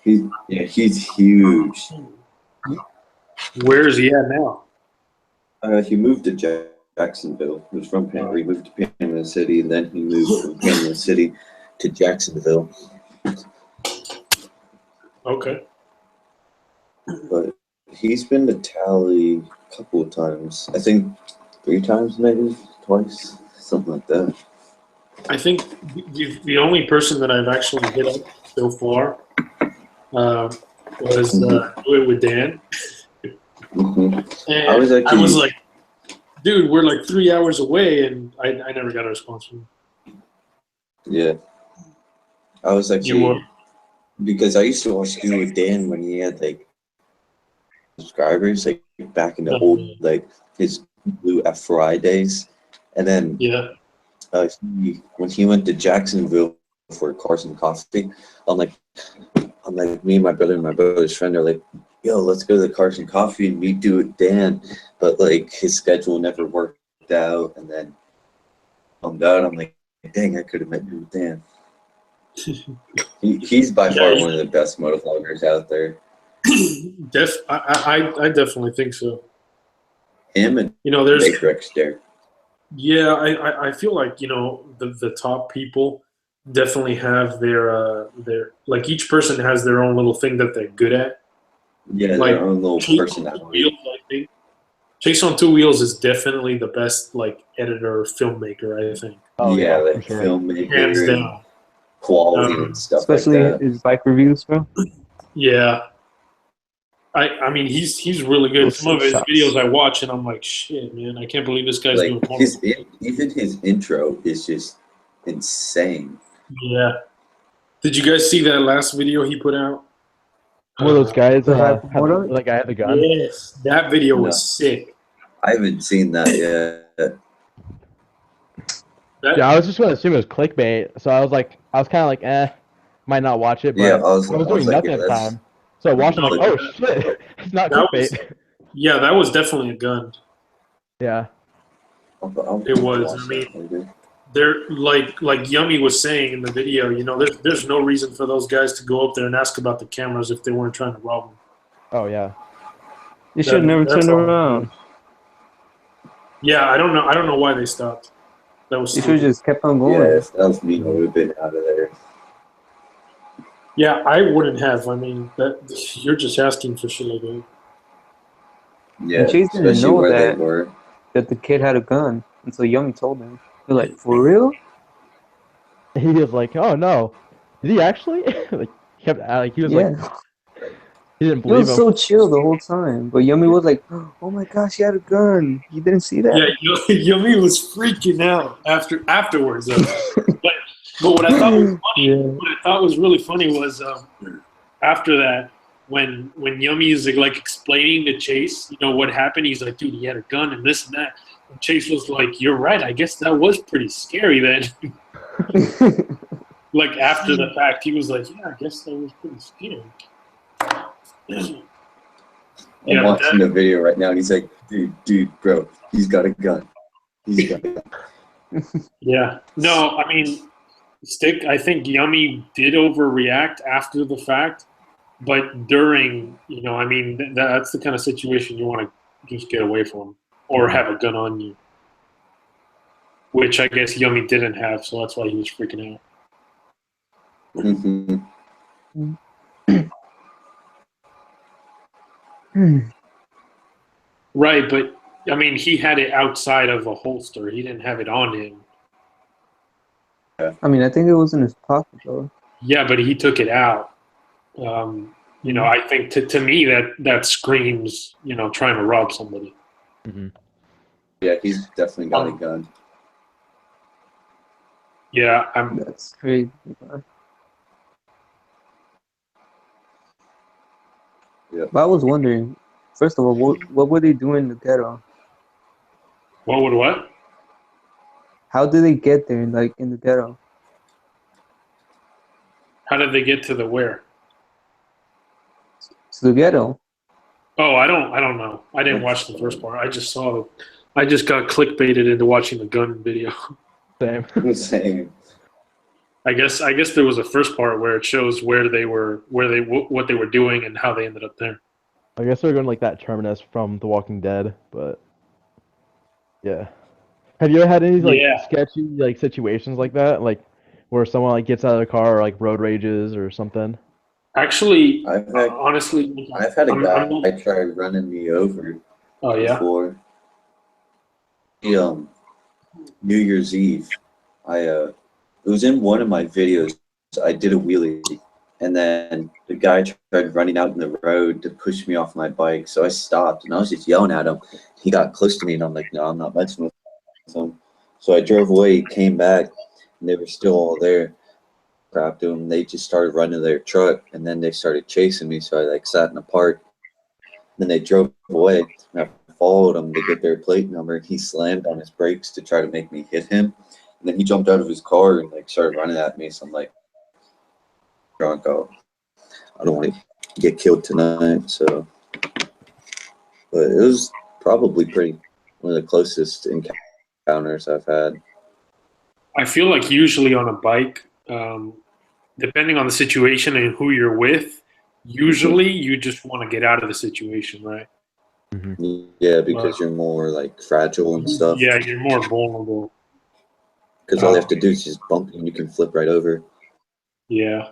yeah. He's huge. Where is he at now? He moved to Jacksonville. He was from Panama. He moved to Panama City, and then he moved from Panama City to Jacksonville. Okay. But he's been to Tally a couple of times. I think 3 times, maybe twice, something like that. I think the only person that I've actually hit up so far was do it with Dan. And I was like, dude, we're like 3 hours away, and I never got a response from him. Yeah. I was actually, because I used to watch Do It with Dan when he had like subscribers, like back in the old, like his Blue F4I days. And then when he went to Jacksonville for Carson Coffee, I'm like, me and my brother and my brother's friend are like, yo, let's go to the Carson Coffee and meet Do It Dan. But like his schedule never worked out, and then I'm like, dang, I could have met Do It Dan. He's by far one of the best motovloggers out there. I definitely think so. Him and there's Big Rex there. Yeah, I feel like the top people definitely have their like each person has their own little thing that they're good at. Yeah, like, their own little personality. Chase on 2 Wheels is definitely the best like editor filmmaker, I think. Oh yeah, like sure. filmmaker, hands down, quality and stuff especially like that. his bike reviews, bro. Yeah, I mean he's really good. Some of his videos I watch and I'm like, shit, man, I can't believe this guy's doing even his intro is just insane. Yeah. Did you guys see that last video he put out? One of those guys that guy had the gun. Yes, that video was sick. I haven't seen that yet. Yeah, I was just going to assume it was clickbait, so I was kind of like, might not watch it, but Yeah, I was doing nothing at the time. So I watched it, like, oh shit, it's not clickbait. Yeah, that was definitely a gun. Yeah. It was. I mean, they're like Yummy was saying in the video, there's no reason for those guys to go up there and ask about the cameras if they weren't trying to rob them. Oh yeah. You should have never turned around. Yeah, I don't know why they stopped. That was. You should have just kept on going. Yeah, if that was me, I would have been out of there. Yeah, I wouldn't have. I mean, you're just asking for shit like that. Yeah, and Chase didn't know that the kid had a gun until Yummy told him. They're like, for real? He was like, oh no, did he actually? Like, he was like, he didn't believe him. He was so chill the whole time, but Yummy was like, oh my gosh, he had a gun. You didn't see that? Yeah, Yummy was freaking out afterwards. But what I thought was funny, what I thought was really funny was after that, when Yummy is like explaining to Chase, what happened. He's like, dude, he had a gun and this and that. And Chase was like, you're right. I guess that was pretty scary then. Like after the fact, he was like, yeah, I guess that was pretty scary. I'm watching the video right now, and he's like, dude, bro, he's got a gun. He's got a gun. Yeah. No, I mean, I think Yummy did overreact after the fact, but during, I mean, that's the kind of situation you want to just get away from or have a gun on you, which I guess Yummy didn't have, so that's why he was freaking out. Mm-hmm. Right, but I mean, he had it outside of a holster. He didn't have it on him. I mean, I think it was in his pocket, though. Yeah, but he took it out. You know, I think to me that screams, you know, trying to rob somebody. Mm-hmm. Yeah, he's definitely got a gun. Yeah, That's crazy. Yeah. But I was wondering, first of all, what were they doing in the ghetto? What? How did they get there, like in the ghetto? How did they get to the where? To the ghetto. Oh, I don't know. I didn't watch the first part. I just I just got clickbaited into watching the gun video. Same. Same. I guess there was a first part where it shows where they were, what they were doing, and how they ended up there. I guess they're going like that Terminus from The Walking Dead, but yeah. Have you ever had any like Yeah. sketchy like situations like that, like where someone like gets out of the car or like road rages or something? Actually, I've honestly, had a I'm guy not. try running me over Oh yeah. before. He, New Year's Eve, it was in one of my videos. I did a wheelie, and then the guy tried running out in the road to push me off my bike. So I stopped, and I was just yelling at him. He got close to me, and I'm like, "No, I'm not messing with him." So I drove away, came back, and they were still all there. Grabbed them. They just started running their truck, and then they started chasing me. So I like sat in a park. Then they drove away, and I followed them to get their plate number. He slammed on his brakes to try to make me hit him, and then he jumped out of his car and like started running at me. So I'm like, drunk out. I don't want to get killed tonight. So, but it was probably one of the closest encounters I've had. I feel like usually on a bike, depending on the situation and who you're with, usually you just want to get out of the situation, right? Mm-hmm. Yeah, because you're more like fragile and stuff. Yeah, you're more vulnerable. Because all they have to do is just bump you and you can flip right over. Yeah.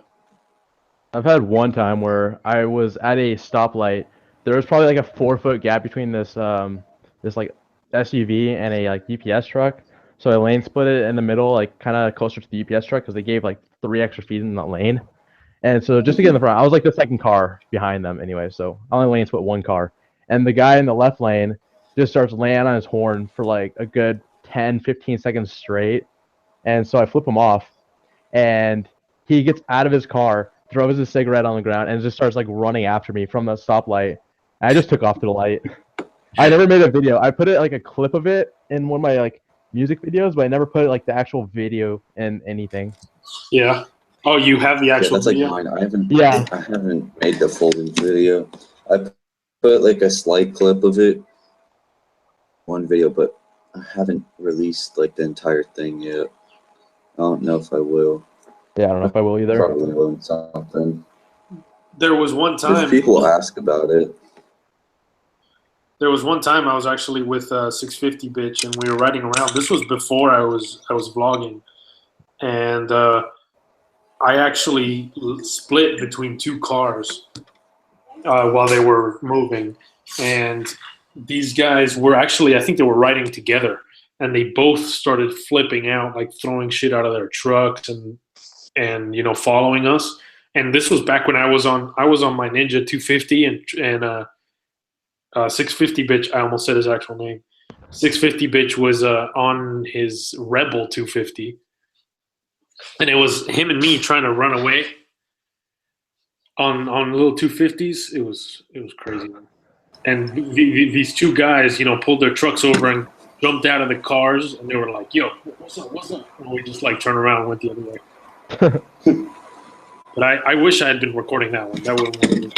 I've had one time where I was at a stoplight. There was probably like a 4-foot gap between this like SUV and a like UPS truck. So I lane split it in the middle, like kind of closer to the UPS truck because they gave like 3 extra feet in that lane. And so just to get in the front, I was like the second car behind them anyway. So I only lane split one car. And the guy in the left lane just starts laying on his horn for like a good 10, 15 seconds straight. And so I flip him off, and he gets out of his car, throws his cigarette on the ground, and just starts like running after me from the stoplight. I just took off to the light. I never made a video. I put it like a clip of it in one of my like music videos, but I never put like the actual video in anything. Yeah. Oh, you have the actual that's video? like mine. I haven't made the full video. I put like a slight clip of it, one video, but I haven't released like the entire thing yet. I don't know if I will. Yeah, I don't know if I will either. Probably will something. There was one Because time. people ask about it. There was one time I was actually with 650 bitch, and we were riding around. This was before I was vlogging, and I actually split between two cars while they were moving, and these guys were actually, I think they were riding together, and they both started flipping out, like throwing shit out of their trucks and you know, following us. And this was back when I was on my Ninja 250 and 650 bitch. I almost said his actual name. 650 bitch was on his Rebel 250, and it was him and me trying to run away on little 250s. It was crazy, man. And these two guys, you know, pulled their trucks over and jumped out of the cars, and they were like, "Yo, what's up?" And we just like turned around and went the other way. But I wish I had been recording that one. That would have been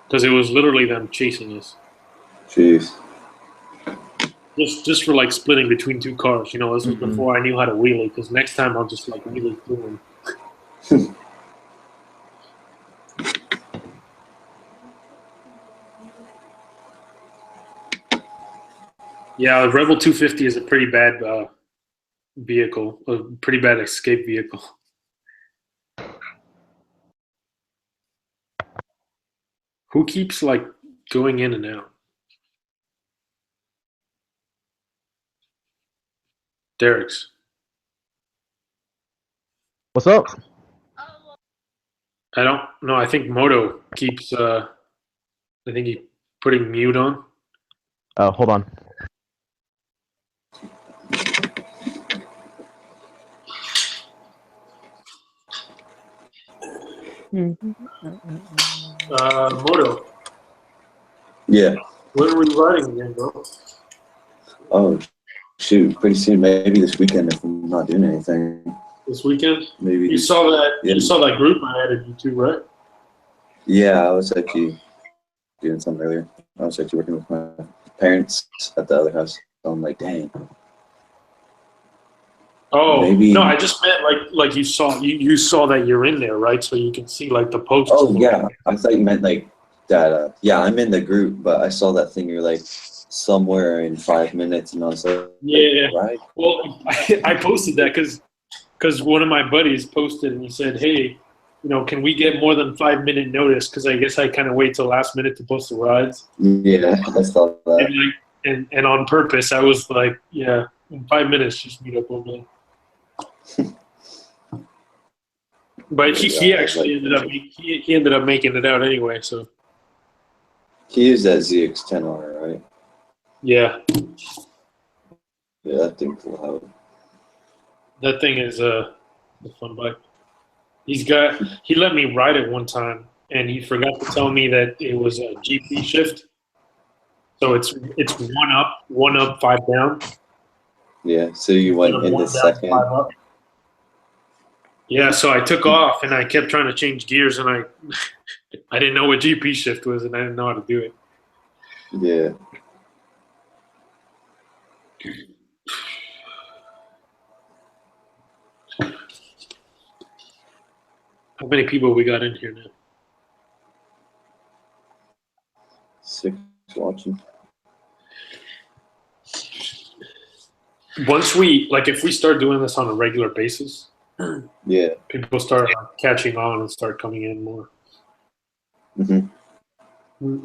because it was literally them chasing us. Jeez. Just for like splitting between two cars. You know, this was before I knew how to wheelie. Because next time I'll just like wheelie through them. Yeah, the Rebel 250 is a pretty bad vehicle, a pretty bad escape vehicle. Who keeps like going in and out? Derek's. What's up? I don't know. I think Moto keeps. I think he's putting mute on. Oh, hold on. Moto. Yeah. When are we riding again, bro? Oh, shoot. Pretty soon, maybe this weekend if I'm not doing anything. This weekend? Maybe. You saw that? Yeah. You saw that group I added you to, right? Yeah, I was actually doing something earlier. I was actually working with my parents at the other house. So I'm like, dang. Oh, maybe. No, I just meant like you saw that you're in there, right? So you can see like the posts. Oh, yeah. I thought you meant like that. Yeah, I'm in the group, but I saw that thing. You're like somewhere in 5 minutes, and I was like, yeah. Right? Well, I posted that because one of my buddies posted and he said, hey, can we get more than 5 minute notice? Because I guess I kind of wait till last minute to post the rides. Yeah, I saw that. And on purpose, I was like, yeah, in 5 minutes, just meet up over there. But he actually ended up making it out anyway. So he used that ZX10R, right? yeah, Yeah, that thing's loud. that thing is a fun bike. He let me ride it one time, and he forgot to tell me that it was a GP shift. So it's one up, 5 down. Yeah, so you went into second. Yeah, so I took off and I kept trying to change gears, and I didn't know what GP shift was, and I didn't know how to do it. Yeah. How many people we got in here now? 6 watching. Once if we start doing this on a regular basis, yeah, people start catching on and start coming in more. Mm-hmm.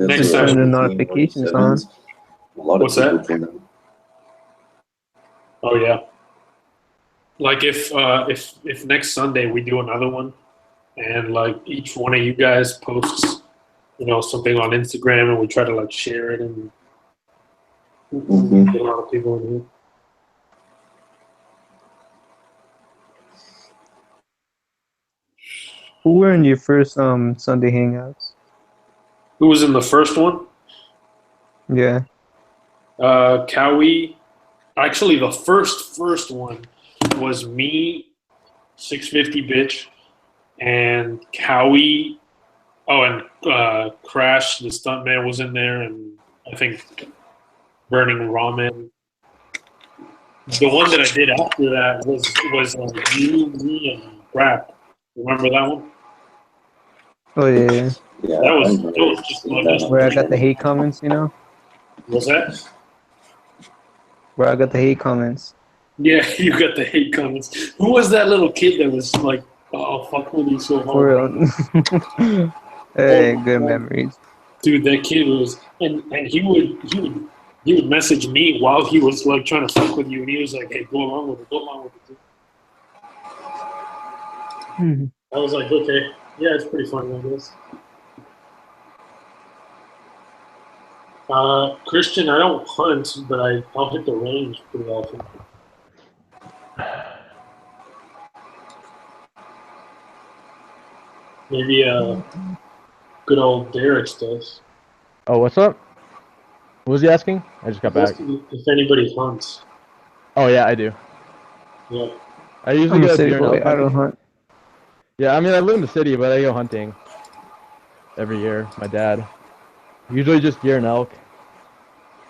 Next time, turn the notifications on. A lot What's of that? people. Oh yeah. Like if next Sunday we do another one, and like each one of you guys posts, something on Instagram, and we try to like share it and get a lot of people in here. Who were in your first Sunday hangouts? Who was in the first one? Yeah. Cowie. Actually, the first one was me, 650 bitch, and Cowie. Oh, and Crash, the stuntman, was in there, and I think Burning Ramen. The one that I did after that was you, me, and Rap. Remember that one? Oh yeah. Yeah, That was just like where I got the hate comments, Was that? Where I got the hate comments. Yeah, you got the hate comments. Who was that little kid that was like, "Oh, fuck with you so hard"? For real. Hey, good memories. Dude, that kid was, and he would message me while he was like trying to fuck with you, and he was like, "Hey, go along with it, go along with it." Dude. I was like, okay, yeah, it's pretty funny, I guess. Christian, I don't hunt, but I'll hit the range pretty often. Maybe good old Derek's does. Oh, what's up? What was he asking? I just got back. If anybody hunts. Oh yeah, I do. Yeah. I usually I'm go a city deer and boy. elk I don't hunting. hunt. Yeah, I mean I live in the city, but I go hunting every year. My dad. Usually just deer and elk.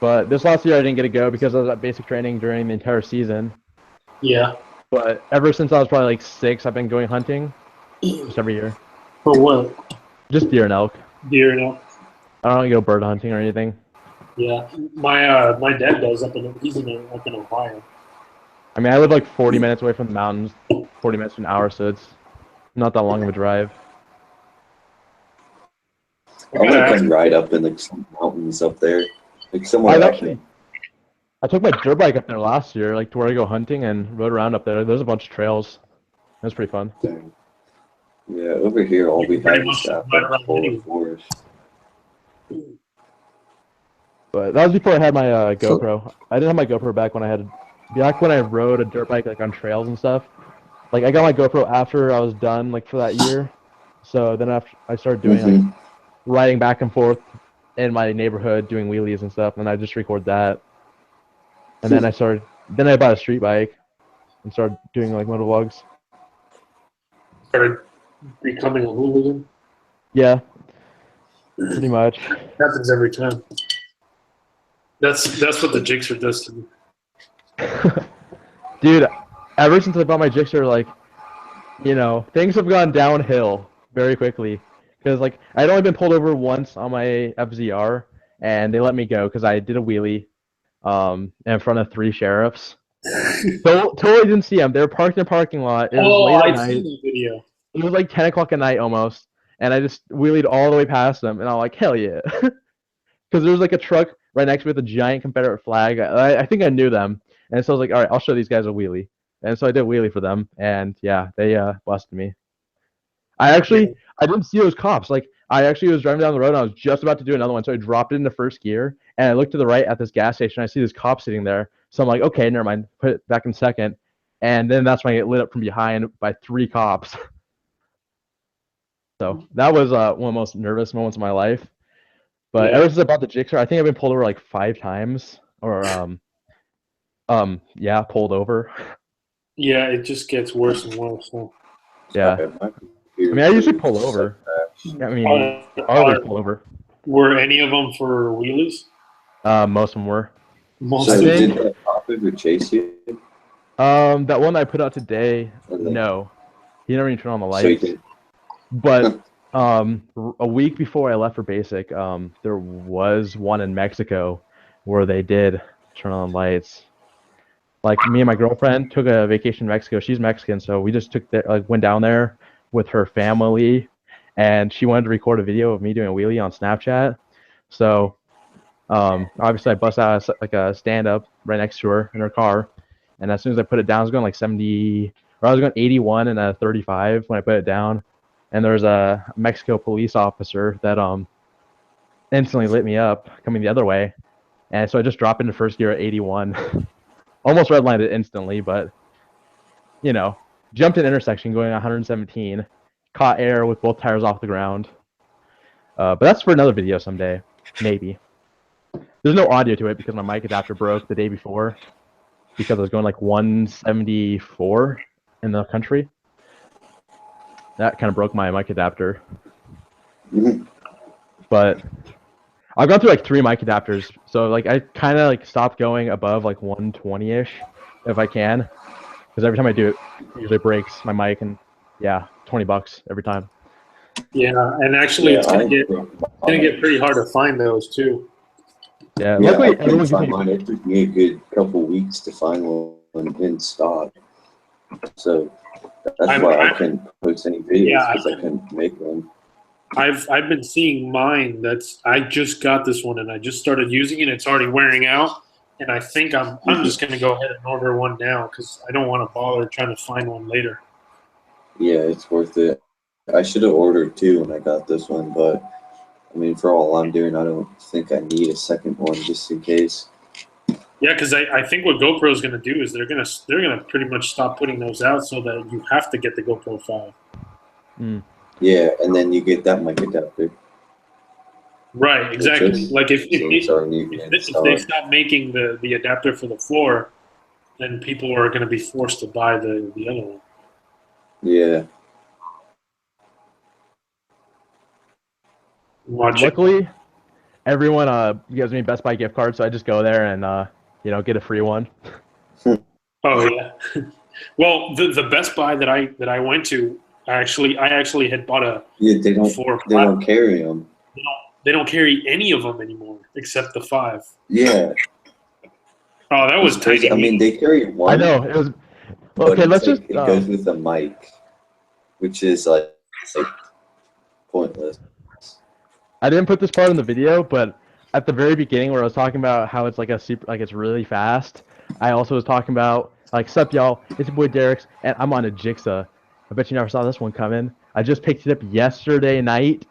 But this last year I didn't get to go because I was at basic training during the entire season. Yeah. But ever since I was probably like 6, I've been going hunting just every year. For what? Just deer and elk. Deer and elk. I don't go bird hunting or anything. Yeah, my dad does he's in Ohio. I mean, I live like 40 minutes away from the mountains, 40 minutes to an hour, so it's not that long of a drive. I want to come ride up in some mountains up there, like somewhere. I took my dirt bike up there last year, like to where I go hunting, and rode around up there. There's a bunch of trails. It was pretty fun. Dang. Yeah, over here all we Pretty have much is that right around full anyway. of forest. But that was before I had my So- GoPro. I didn't have my GoPro back when I rode a dirt bike like on trails and stuff. Like I got my GoPro after I was done like for that year. So then after I started doing like riding back and forth in my neighborhood doing wheelies and stuff, and I just record that. And then I bought a street bike and started doing like motovlogs. Started becoming a hooligan. Yeah, pretty much. Happens every time. That's what the Jixer does to me. Dude, ever since I bought my Gixxer, like, things have gone downhill very quickly. Because, like, I'd only been pulled over once on my FZR, and they let me go because I did a wheelie in front of 3 sheriffs. Totally didn't see them. They were parked in a parking lot. It was late at I've night. seen that video. It was like 10 o'clock at night almost, and I just wheelied all the way past them, and I'm like, hell yeah. Because there was like a truck right next to me with a giant Confederate flag. I think I knew them, and so I was like, all right, I'll show these guys a wheelie. And so I did a wheelie for them, and yeah, they busted me. I didn't see those cops. Like I actually was driving down the road, and I was just about to do another one, so I dropped it into first gear, and I looked to the right at this gas station. I see this cop sitting there, so I'm like, okay, never mind, put it back in second, and then that's when I get lit up from behind by 3 cops. So that was one of the most nervous moments of my life. But ever since I bought the Gixxer, I think I've been pulled over like 5 times, or yeah, pulled over. Yeah, it just gets worse and worse. Huh? Yeah. I mean, I usually pull over. I mean, I always pull over. Were any of them for wheelies? Most of them were. Most So of think- them. did that cop ever chase you? That one I put out today, no, he never even turned on the So you lights. did. But a week before I left for basic, there was one in Mexico where they did turn on lights. Like me and my girlfriend took a vacation in Mexico. She's Mexican, so we just went down there with her family, and she wanted to record a video of me doing a wheelie on Snapchat. So obviously I bust out like a stand up right next to her in her car, and as soon as I put it down, I was going like 70, or I was going 81 and a 35 when I put it down, and there was a Mexico police officer that instantly lit me up coming the other way, and so I just dropped into first gear at 81. Almost redlined it instantly, but jumped an intersection going 117, caught air with both tires off the ground. But that's for another video someday, maybe. There's no audio to it because my mic adapter broke the day before because I was going like 174 in the country. That kind of broke my mic adapter. But I've gone through like 3 mic adapters, so like I kind of like stopped going above like 120-ish if I can, because every time I do it, it usually breaks my mic, and yeah, $20 every time. Yeah, and actually, it's gonna get pretty hard to find those too. Yeah, Yeah, luckily I couldn't everyone find gives mine. It took me a good couple weeks to find one in stock. So that's why I couldn't post any videos, because I couldn't make one. I've been seeing mine. I just got this one and I just started using it. It's already wearing out, and I think I'm just gonna go ahead and order one now because I don't want to bother trying to find one later. Yeah, it's worth it. I should have ordered 2 when I got this one, but I mean, for all I'm doing, I don't think I need a second one just in case. Yeah, because I think what GoPro is gonna do is they're gonna pretty much stop putting those out so that you have to get the GoPro 5. Yeah, and then you get that mic adapter. Right, exactly. Like if they if stop making the adapter for the floor, then people are going to be forced to buy the other one. Yeah. Luckily, everyone gives me Best Buy gift cards, so I just go there and get a free one. Oh yeah. Well, the Best Buy that I went to, I actually had bought a they don't carry them. They don't carry any of them anymore except the 5. Yeah. Oh, that was tiny. I mean, they carry one. I know it was. Okay, let's just. It goes with a mic, which is like pointless. I didn't put this part in the video, but at the very beginning where I was talking about how it's like it's really fast, I also was talking about like, sup y'all, it's your boy Derek's, and I'm on a Jixxer, I bet you never saw this one coming. I just picked it up yesterday night.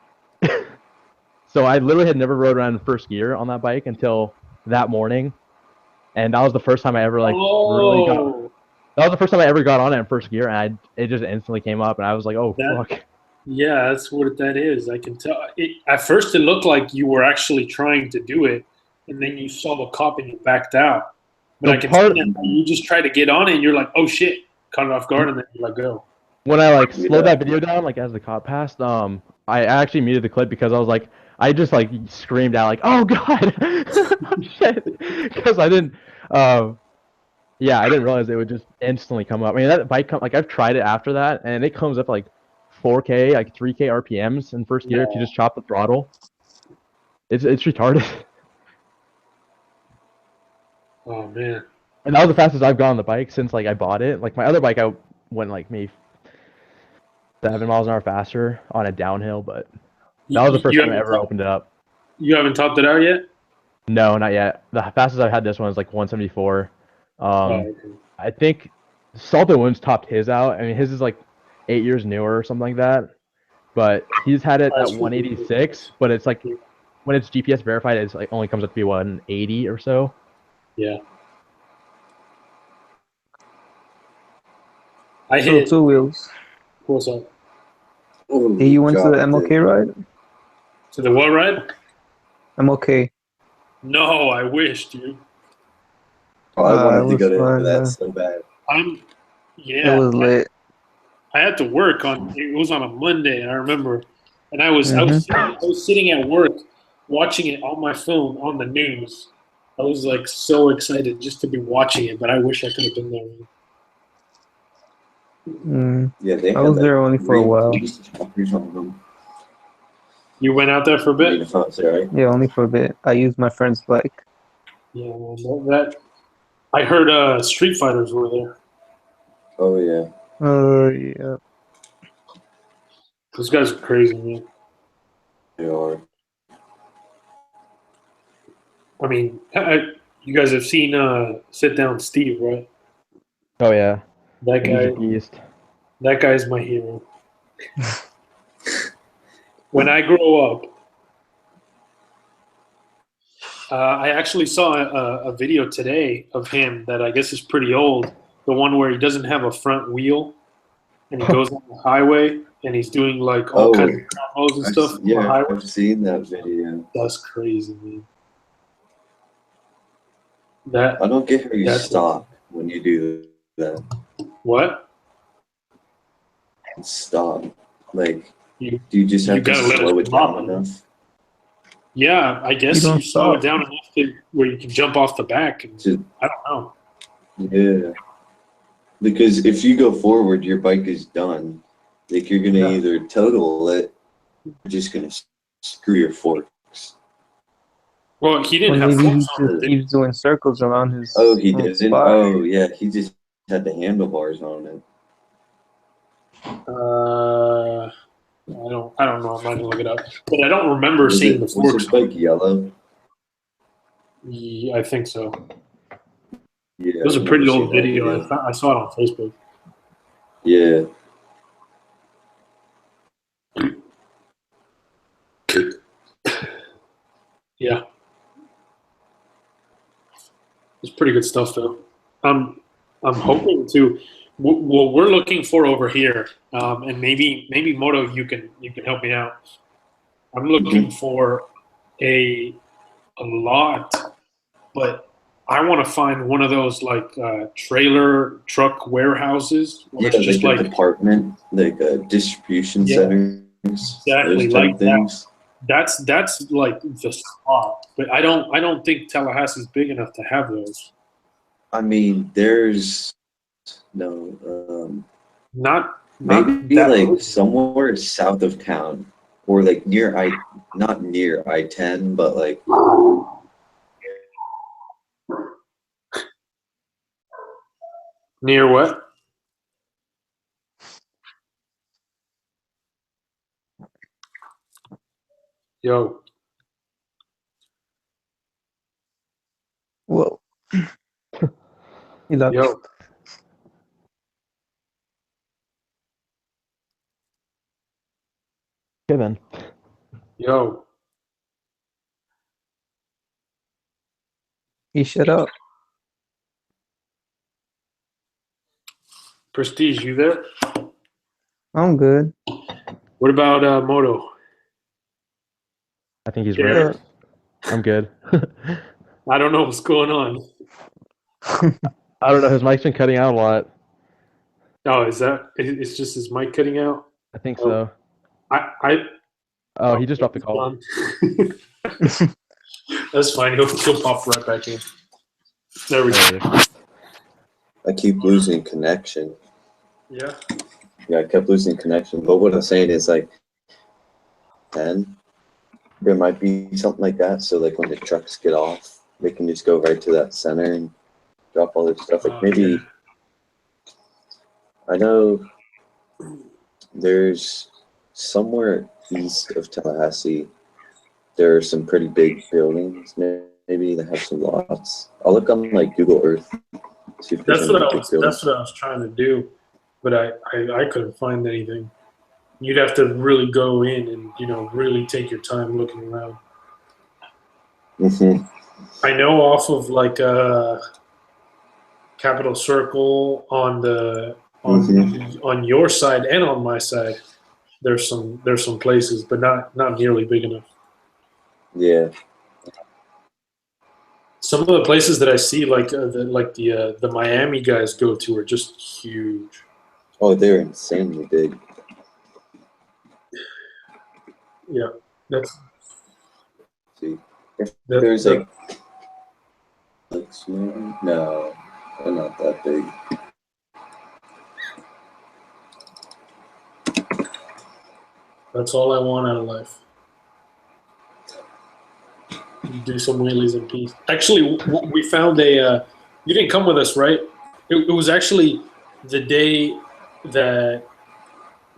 So I literally had never rode around in first gear on that bike until that morning. And that was the first time I ever really got. That was the first time I ever got on it in first gear, and it just instantly came up, and I was like, "Oh fuck!" Yeah, that's what that is. I can tell. At first, it looked like you were actually trying to do it, and then you saw the cop and you backed out. But I can tell that you just try to get on it, and you're like, "Oh shit!" Caught it off guard, and then you let go. When I slowed that video down, as the cop passed, I actually muted the clip because I was like, I just screamed out "Oh god!" Shit, because I didn't. Yeah, I didn't realize it would just instantly come up. I mean, that bike I've tried it after that, and it comes up 4K, 3K RPMs in first gear if you just chop the throttle. It's retarded. Oh man! And that was the fastest I've gone on the bike since I bought it. My other bike, I went maybe 7 miles an hour faster on a downhill, but that was the first time I ever opened it up. You haven't topped it out yet? No, not yet. The fastest I've had this one is 174. Okay. I think Salto Wounds topped his out. I mean, his is 8 years newer or something like that. But he's had it at 186, but it's when it's GPS verified, it's only comes up to be 180 or so. Yeah. I hit 2 wheels. What's up? Hey, you went to the MOK ride? To the what ride? MOK. No, I wish, dude. Oh, I wanted to go to that so bad. Yeah. It was lit. I had to work it was on a Monday, I remember. And I was sitting at work watching it on my phone on the news. I was so excited just to be watching it, but I wish I could have been there. Yeah, I was there only for a while. You went out there for a bit? Yeah, only for a bit. I used my friend's bike. Yeah, man, I heard Street Fighters were there. Oh yeah. Yeah. Those guys are crazy, man. They are. I mean, you guys have seen Sit Down Steve, right? Oh yeah. That guy. He's a beast. That guy's my hero. When I grow up, I actually saw a video today of him that I guess is pretty old. The one where he doesn't have a front wheel, and he goes on the highway, and he's doing all kinds of combos and stuff. Yeah, I've seen that video. That's crazy, man. I don't get how you stop when you do that. What? Stop. Do you just have to slow it down enough? Yeah, I guess you slow it down enough where you can jump off the back. I don't know. Yeah. Because if you go forward, your bike is done. You're going to either total it, or just going to screw your forks. Well, he didn't have forks on. He was doing circles around his. Oh, he didn't? Oh, yeah. He just had the handlebars on it. I don't know. I'm not gonna look it up, but I don't remember seeing the forks. Was his bike yellow? Yeah, I think so. Yeah, it was a pretty old video. I saw it on Facebook. Yeah. Yeah. It's pretty good stuff, though. I'm hoping to. What we're looking for over here, and maybe Moto, you can help me out. I'm looking for a lot, but I want to find one of those trailer truck warehouses. Yeah, just a department, a distribution centers. Exactly, like things. That's the spot. But I don't think Tallahassee's big enough to have those. I mean, there's no not maybe somewhere south of town, or near not near I-10, but near what? Yo. Whoa. Yo. Okay then. Yo, He shut up. Prestige, you there? I'm good. What about Moto? I think he's Yeah. right. I'm good. I don't know what's going on. I don't know. His mic's been cutting out a lot. Oh, is that? It's just his mic cutting out. I think Oh. so. I Oh, he just dropped the call. done. That's fine. He'll pop right back in. There we There go. he is. I keep losing connection. Yeah. Yeah, I kept losing connection. But what I'm saying is like, 10, there might be something like that. So like when the trucks get off, they can just go right to that center and drop all their stuff. Like maybe, Yeah. I know there's somewhere east of Tallahassee, there are some pretty big buildings. Maybe they have some lots. I'll look on like Google Earth. See if there's That's any what I big was. buildings. That's what I was trying to do, but I couldn't find anything. You'd have to really go in and really take your time looking around. Mm-hmm. I know off of like Capital Circle on the on your side and on my side. There's some places, but not nearly big enough. Yeah. Some of the places that I see, like the Miami guys go to, are just huge. Oh, they're insanely big. Yeah, that's See, if that, there's that, like no, they're not that big. that's all I want out of life. Do some wheelies in peace. Actually, we found a. You didn't come with us, right? It was actually the day that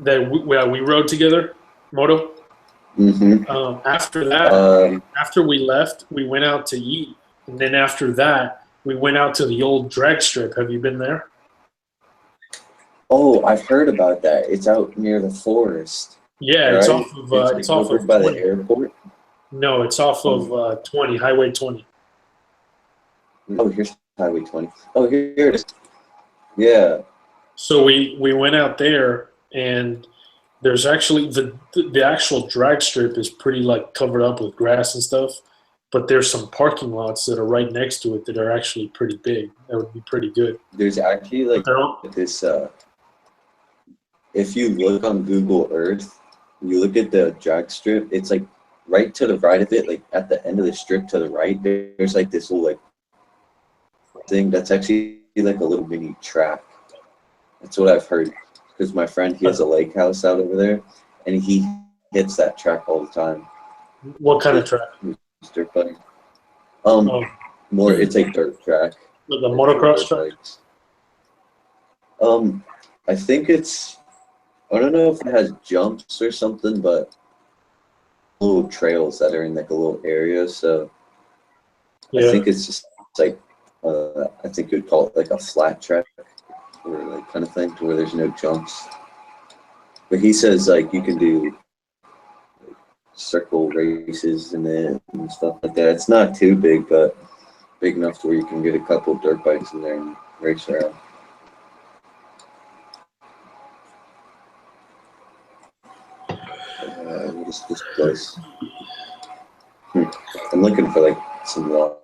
we rode together, Moto. Mm-hmm. After that, after we left, we went out to eat, and then after that, we went out to the old drag strip. Have you been there? Oh, I've heard about that. It's out near the forest. Yeah, right? it's off of It's like over by 20. the airport. No, it's off of 20, Highway 20. Oh, here's Highway 20. Oh, here it is. Yeah. So we went out there, and there's actually the actual drag strip is pretty like covered up with grass and stuff, but there's some parking lots that are right next to it that are actually pretty big. That would be pretty good. There's actually like this. If you look on Google Earth, you look at the drag strip. It's like right to the right of it, like at the end of the strip to the right. There's like this little like thing that's actually like a little mini track. That's what I've heard. Because my friend, he has a lake house out over there, and he hits that track all the time. What kind of track? Dirt bike. Oh, More it's like dirt track. like a motocross track? Bikes. I think it's. I don't know if it has jumps or something, but little trails that are in like a little area. So Yeah. I think it's just like I think you'd call it like a flat track or like kind of thing, to where there's no jumps. But he says like you can do like, circle races in it and stuff like that. It's not too big, but big enough to where you can get a couple dirt bikes in there and race around. What is this place? I'm looking for like some law.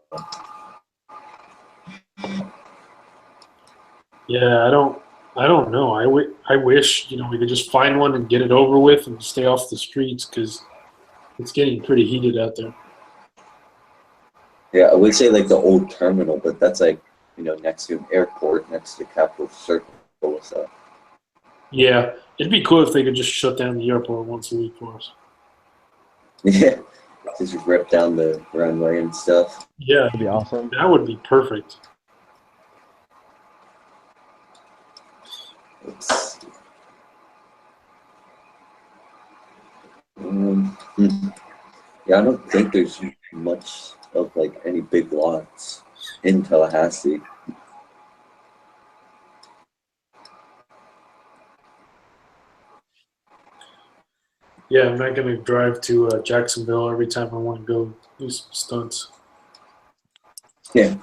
Yeah, I don't know. I wish we could just find one and get it over with and stay off the streets, because it's getting pretty heated out there. Yeah, I would say like the old terminal, but that's like next to an airport, next to Capital Circle. So Yeah, it'd be cool if they could just shut down the airport once a week for us. yeah, just rip down the runway and stuff. Yeah, That'd be awesome. that would be perfect. Yeah, I don't think there's much of like any big lots in Tallahassee. Yeah, I'm not gonna drive to Jacksonville every time I want to go do some stunts. Yeah.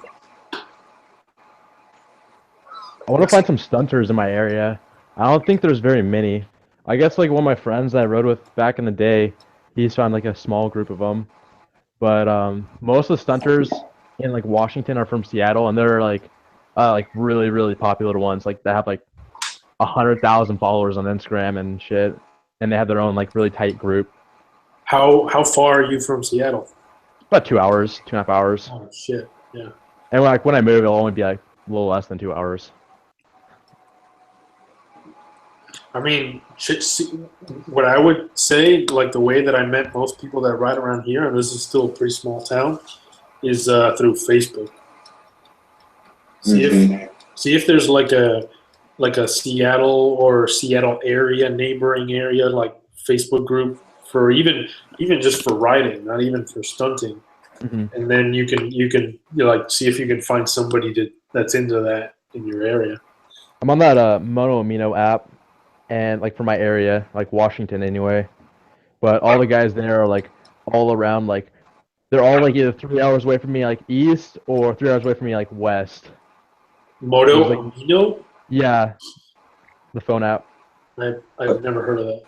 I want to find some stunters in my area. I don't think there's very many. I guess like one of my friends that I rode with back in the day, he's found like a small group of them. But most of the stunters in like Washington are from Seattle, and they're like really really popular ones. Like they have like 100,000 followers on Instagram and shit, and they have their own like really tight group. How far are you from Seattle? About 2 hours, 2.5 hours. Oh shit, yeah. And when I move, it'll only be like a little less than 2 hours. I mean, what I would say, like the way that I met most people that ride around here, and this is still a pretty small town, is through Facebook. See if there's like a Seattle or Seattle area, neighboring area, like Facebook group for even just for riding, not even for stunting. Mm-hmm. And then you can like see if you can find somebody that's into that in your area. I'm on that Moto Amino app, and like for my area, like Washington anyway. But all the guys there are like all around, like they're all like either 3 hours away from me, like east, or 3 hours away from me, like west. Moto Like, Amino? yeah, the phone app. I've never heard of that.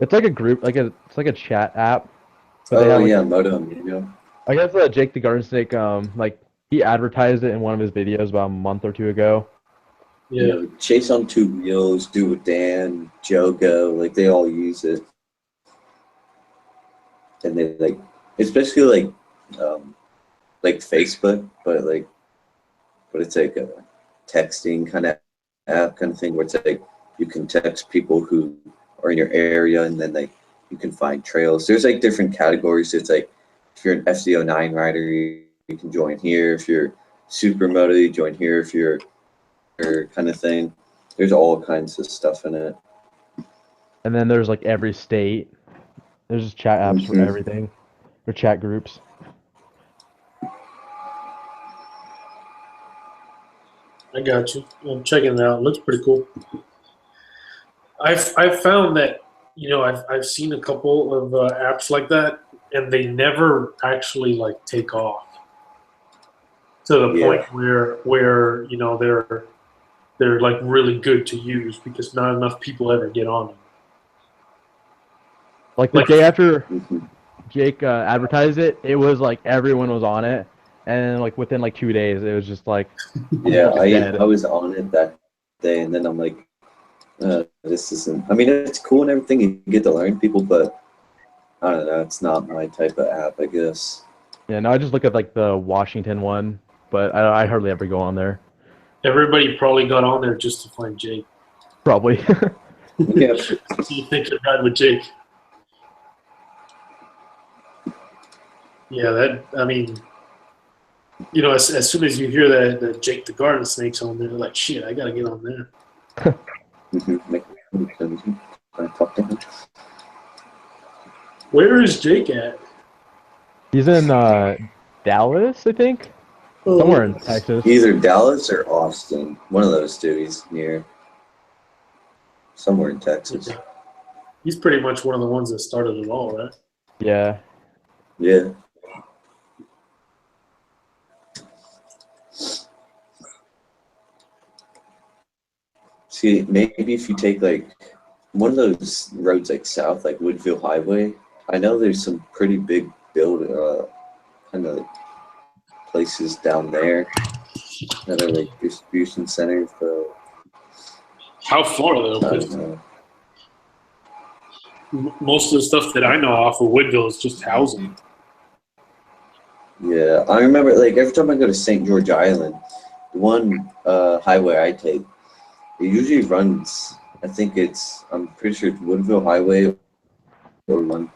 It's like a group, it's like a chat app. But they Oh have like yeah, Moto. I guess Jake the Garden Snake, like he advertised it in one of his videos about a month or two ago. Yeah. You know, Chase on Two Wheels, Do with Dan, Jogo, like they all use it, and they like it's basically like Facebook, but it's like a texting kind of app kind of thing where it's like you can text people who are in your area, and then like you can find trails. There's like different categories. It's like if you're an FZ09 rider, you can join here. If you're supermoto, you join here. If you're kind of thing. There's all kinds of stuff in it. And then there's like every state. There's just chat apps for everything, or chat groups. I got you. I'm checking it out. It looks pretty cool. I've found that I've seen a couple of apps like that, and they never actually like take off to the point where they're like really good to use because not enough people ever get on them. Like the day after Jake advertised it, it was like everyone was on it, and like within like 2 days, it was just like I was on it that day, and then I'm like, this isn't. I mean, it's cool and everything. You get to learn people, but I don't know. It's not my type of app, I guess. Yeah, no, I just look at like the Washington one, but I hardly ever go on there. Everybody probably got on there just to find Jake. Probably. Yeah. So you think you're riding with Jake? Yeah, I mean, as soon as you hear that Jake the Garden Snake's on there, like, shit, I gotta get on there. Where is Jake at? He's in Dallas, I think. Somewhere in Texas. Either Dallas or Austin. One of those two. He's near. Somewhere in Texas. Yeah. He's pretty much one of the ones that started it all, right? Yeah. Yeah. See, maybe if you take like one of those roads like south, like Woodville Highway, I know there's some pretty big kind of places down there that are like distribution centers. But how far though? I don't know. Most of the stuff that I know off of Woodville is just housing. Yeah, I remember like every time I go to St. George Island, the one highway I take, it usually runs. I'm pretty sure it's Woodville Highway or one,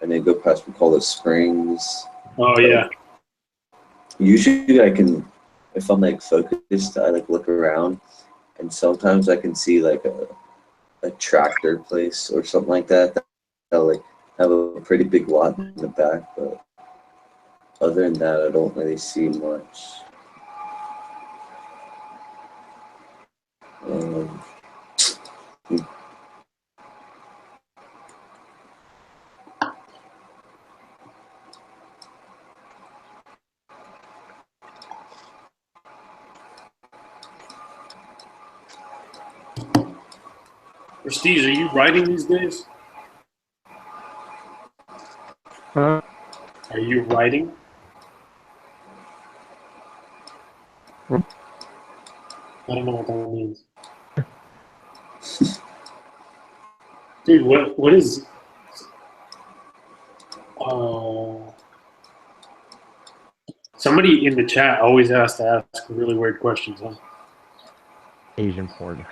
and then go past McCullough Springs. Oh yeah. Usually I can, if I'm like focused, I like look around, and sometimes I can see like a tractor place or something like that. That'll like have a pretty big lot in the back, but other than that, I don't really see much. Prestige, are you riding these days? Huh? Are you riding? Hmm? I don't know what that means. Dude, what is... somebody in the chat always has to ask really weird questions, huh? Asian porn.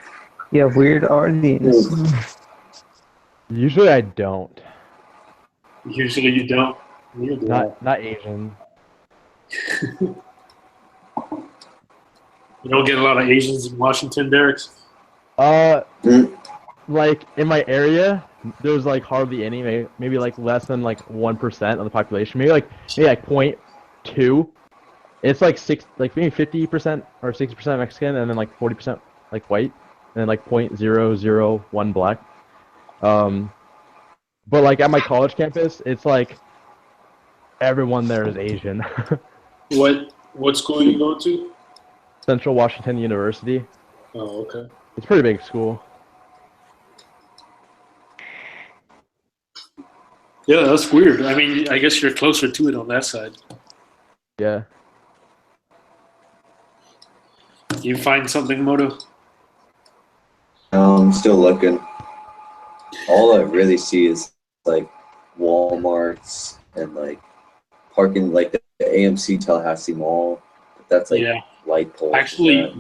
Yeah, weird audience. Usually I don't. Usually you don't. Neither do I. Not Asian. You don't get a lot of Asians in Washington, Derek's? Like in my area, there's like hardly any, maybe like less than like 1% of the population. Maybe like 0.2. It's like maybe 50% or 60% Mexican, and then like 40% like white, and then like 0.001 black. But like at my college campus, it's like everyone there is Asian. What school are you going to? Central Washington University. Oh, okay. It's a pretty big school. Yeah, that's weird. I mean, I guess you're closer to it on that side. Yeah. You find something, Moto? I'm still looking. All I really see is like Walmarts and like parking, like the AMC Tallahassee Mall. That's like light poles. Actually,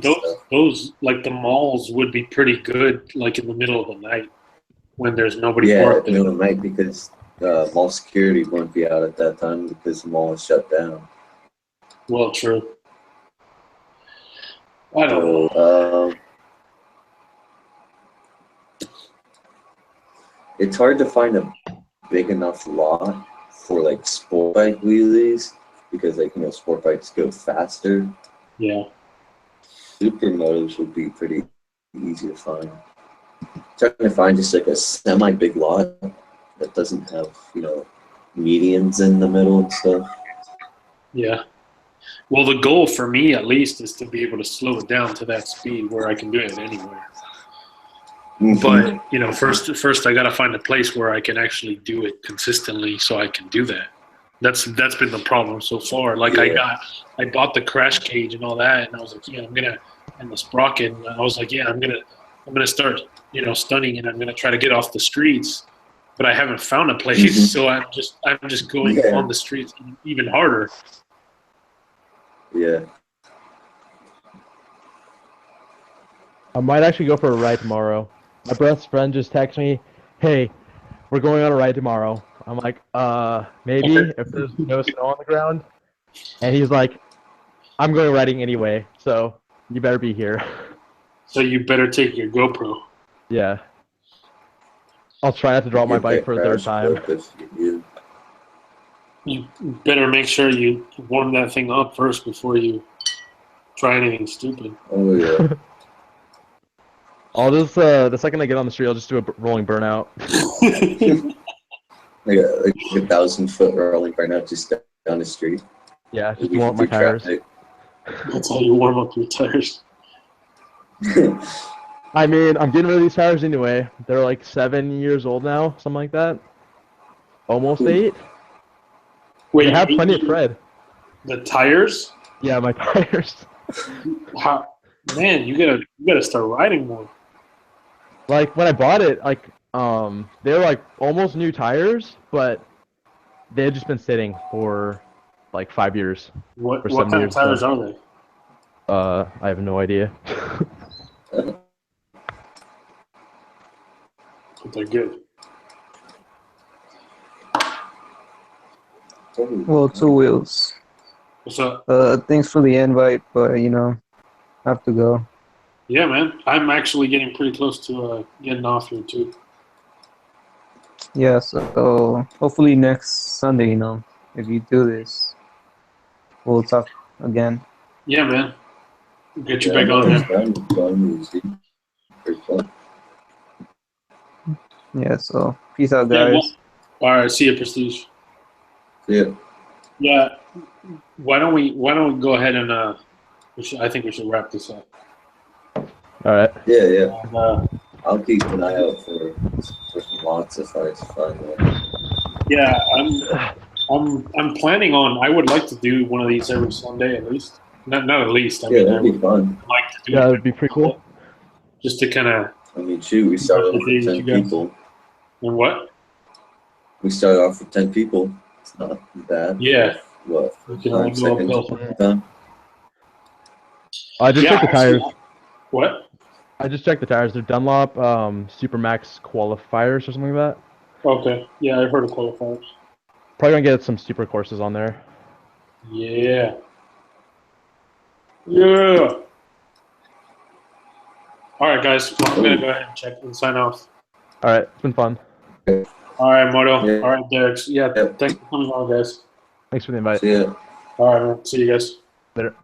those like the malls would be pretty good, like in the middle of the night when there's nobody parked in there. the middle of the night, because mall security won't be out at that time because the mall is shut down. Well, true. I don't know. It's hard to find a big enough lot for like sport bike wheelies, because like, sport bikes go faster. Yeah. Supermotos would be pretty easy to find. Trying to find just like a semi big lot that doesn't have, medians in the middle and stuff. Yeah. Well, the goal for me, at least, is to be able to slow it down to that speed where I can do it anywhere. But first I gotta find a place where I can actually do it consistently, so I can do that. That's been the problem so far. Like I bought the crash cage and all that, and I was like, and the sprocket. And I was like, I'm gonna start, stunning, and I'm gonna try to get off the streets. But I haven't found a place, so I'm just going on the streets even harder. Yeah. I might actually go for a ride tomorrow. My best friend just texted me, "Hey, we're going on a ride tomorrow." I'm like, maybe if there's no snow on the ground. And he's like, "I'm going riding anyway, so you better be here." So you better take your GoPro. Yeah. I'll try not to drop my bike for a third time. You better make sure you warm that thing up first before you try anything stupid. Oh yeah. I'll just the second I get on the street, I'll just do a rolling burnout. like a 1,000-foot rolling burnout just down the street. Yeah, just warm up my tires. That's how you warm up your tires. I mean, I'm getting rid of these tires anyway. They're like 7 years old now, something like that. Almost 8. Wait, they have plenty of tread. The tires? Yeah, my tires. Man, you gotta start riding more. Like when I bought it, like they were like almost new tires, but they had just been sitting for like 5 years. What kind of tires are they? I have no idea. But they're good. Well, 2 wheels. What's up? Thanks for the invite, but I have to go. Yeah, man. I'm actually getting pretty close to getting off here too. Yeah, so hopefully next Sunday, if you do this, we'll talk again. Yeah, man. Get you back on there. Yeah, so peace out, guys. All right, see you, Prestige. Yeah. Yeah. Why don't we go ahead and I think we should wrap this up. All right. Yeah. And, I'll keep an eye out for some lots if I find one. Yeah, I'm planning on. I would like to do one of these every Sunday at least. Not at least. I Yeah, mean, I that'd be would fun. like to do Yeah, it that'd be pretty cool. just to kind of. I mean, shoot, we started off with 10 people. And what? We started off with 10 people. It's not bad. Yeah. What? We can all go uphill. Done. I just checked the tires. What? I just checked the tires. They're Dunlop Supermax qualifiers or something like that. Okay. Yeah, I've heard of qualifiers. Probably gonna get some super courses on there. Yeah. Yeah. All right, guys. Well, I'm gonna go ahead and check and sign off. All right, it's been fun. All right, Moto. Yeah. All right, Derek. Yeah. Yeah. Thanks for coming on, guys. Thanks for the invite. See ya. All right, man. See you guys. Later.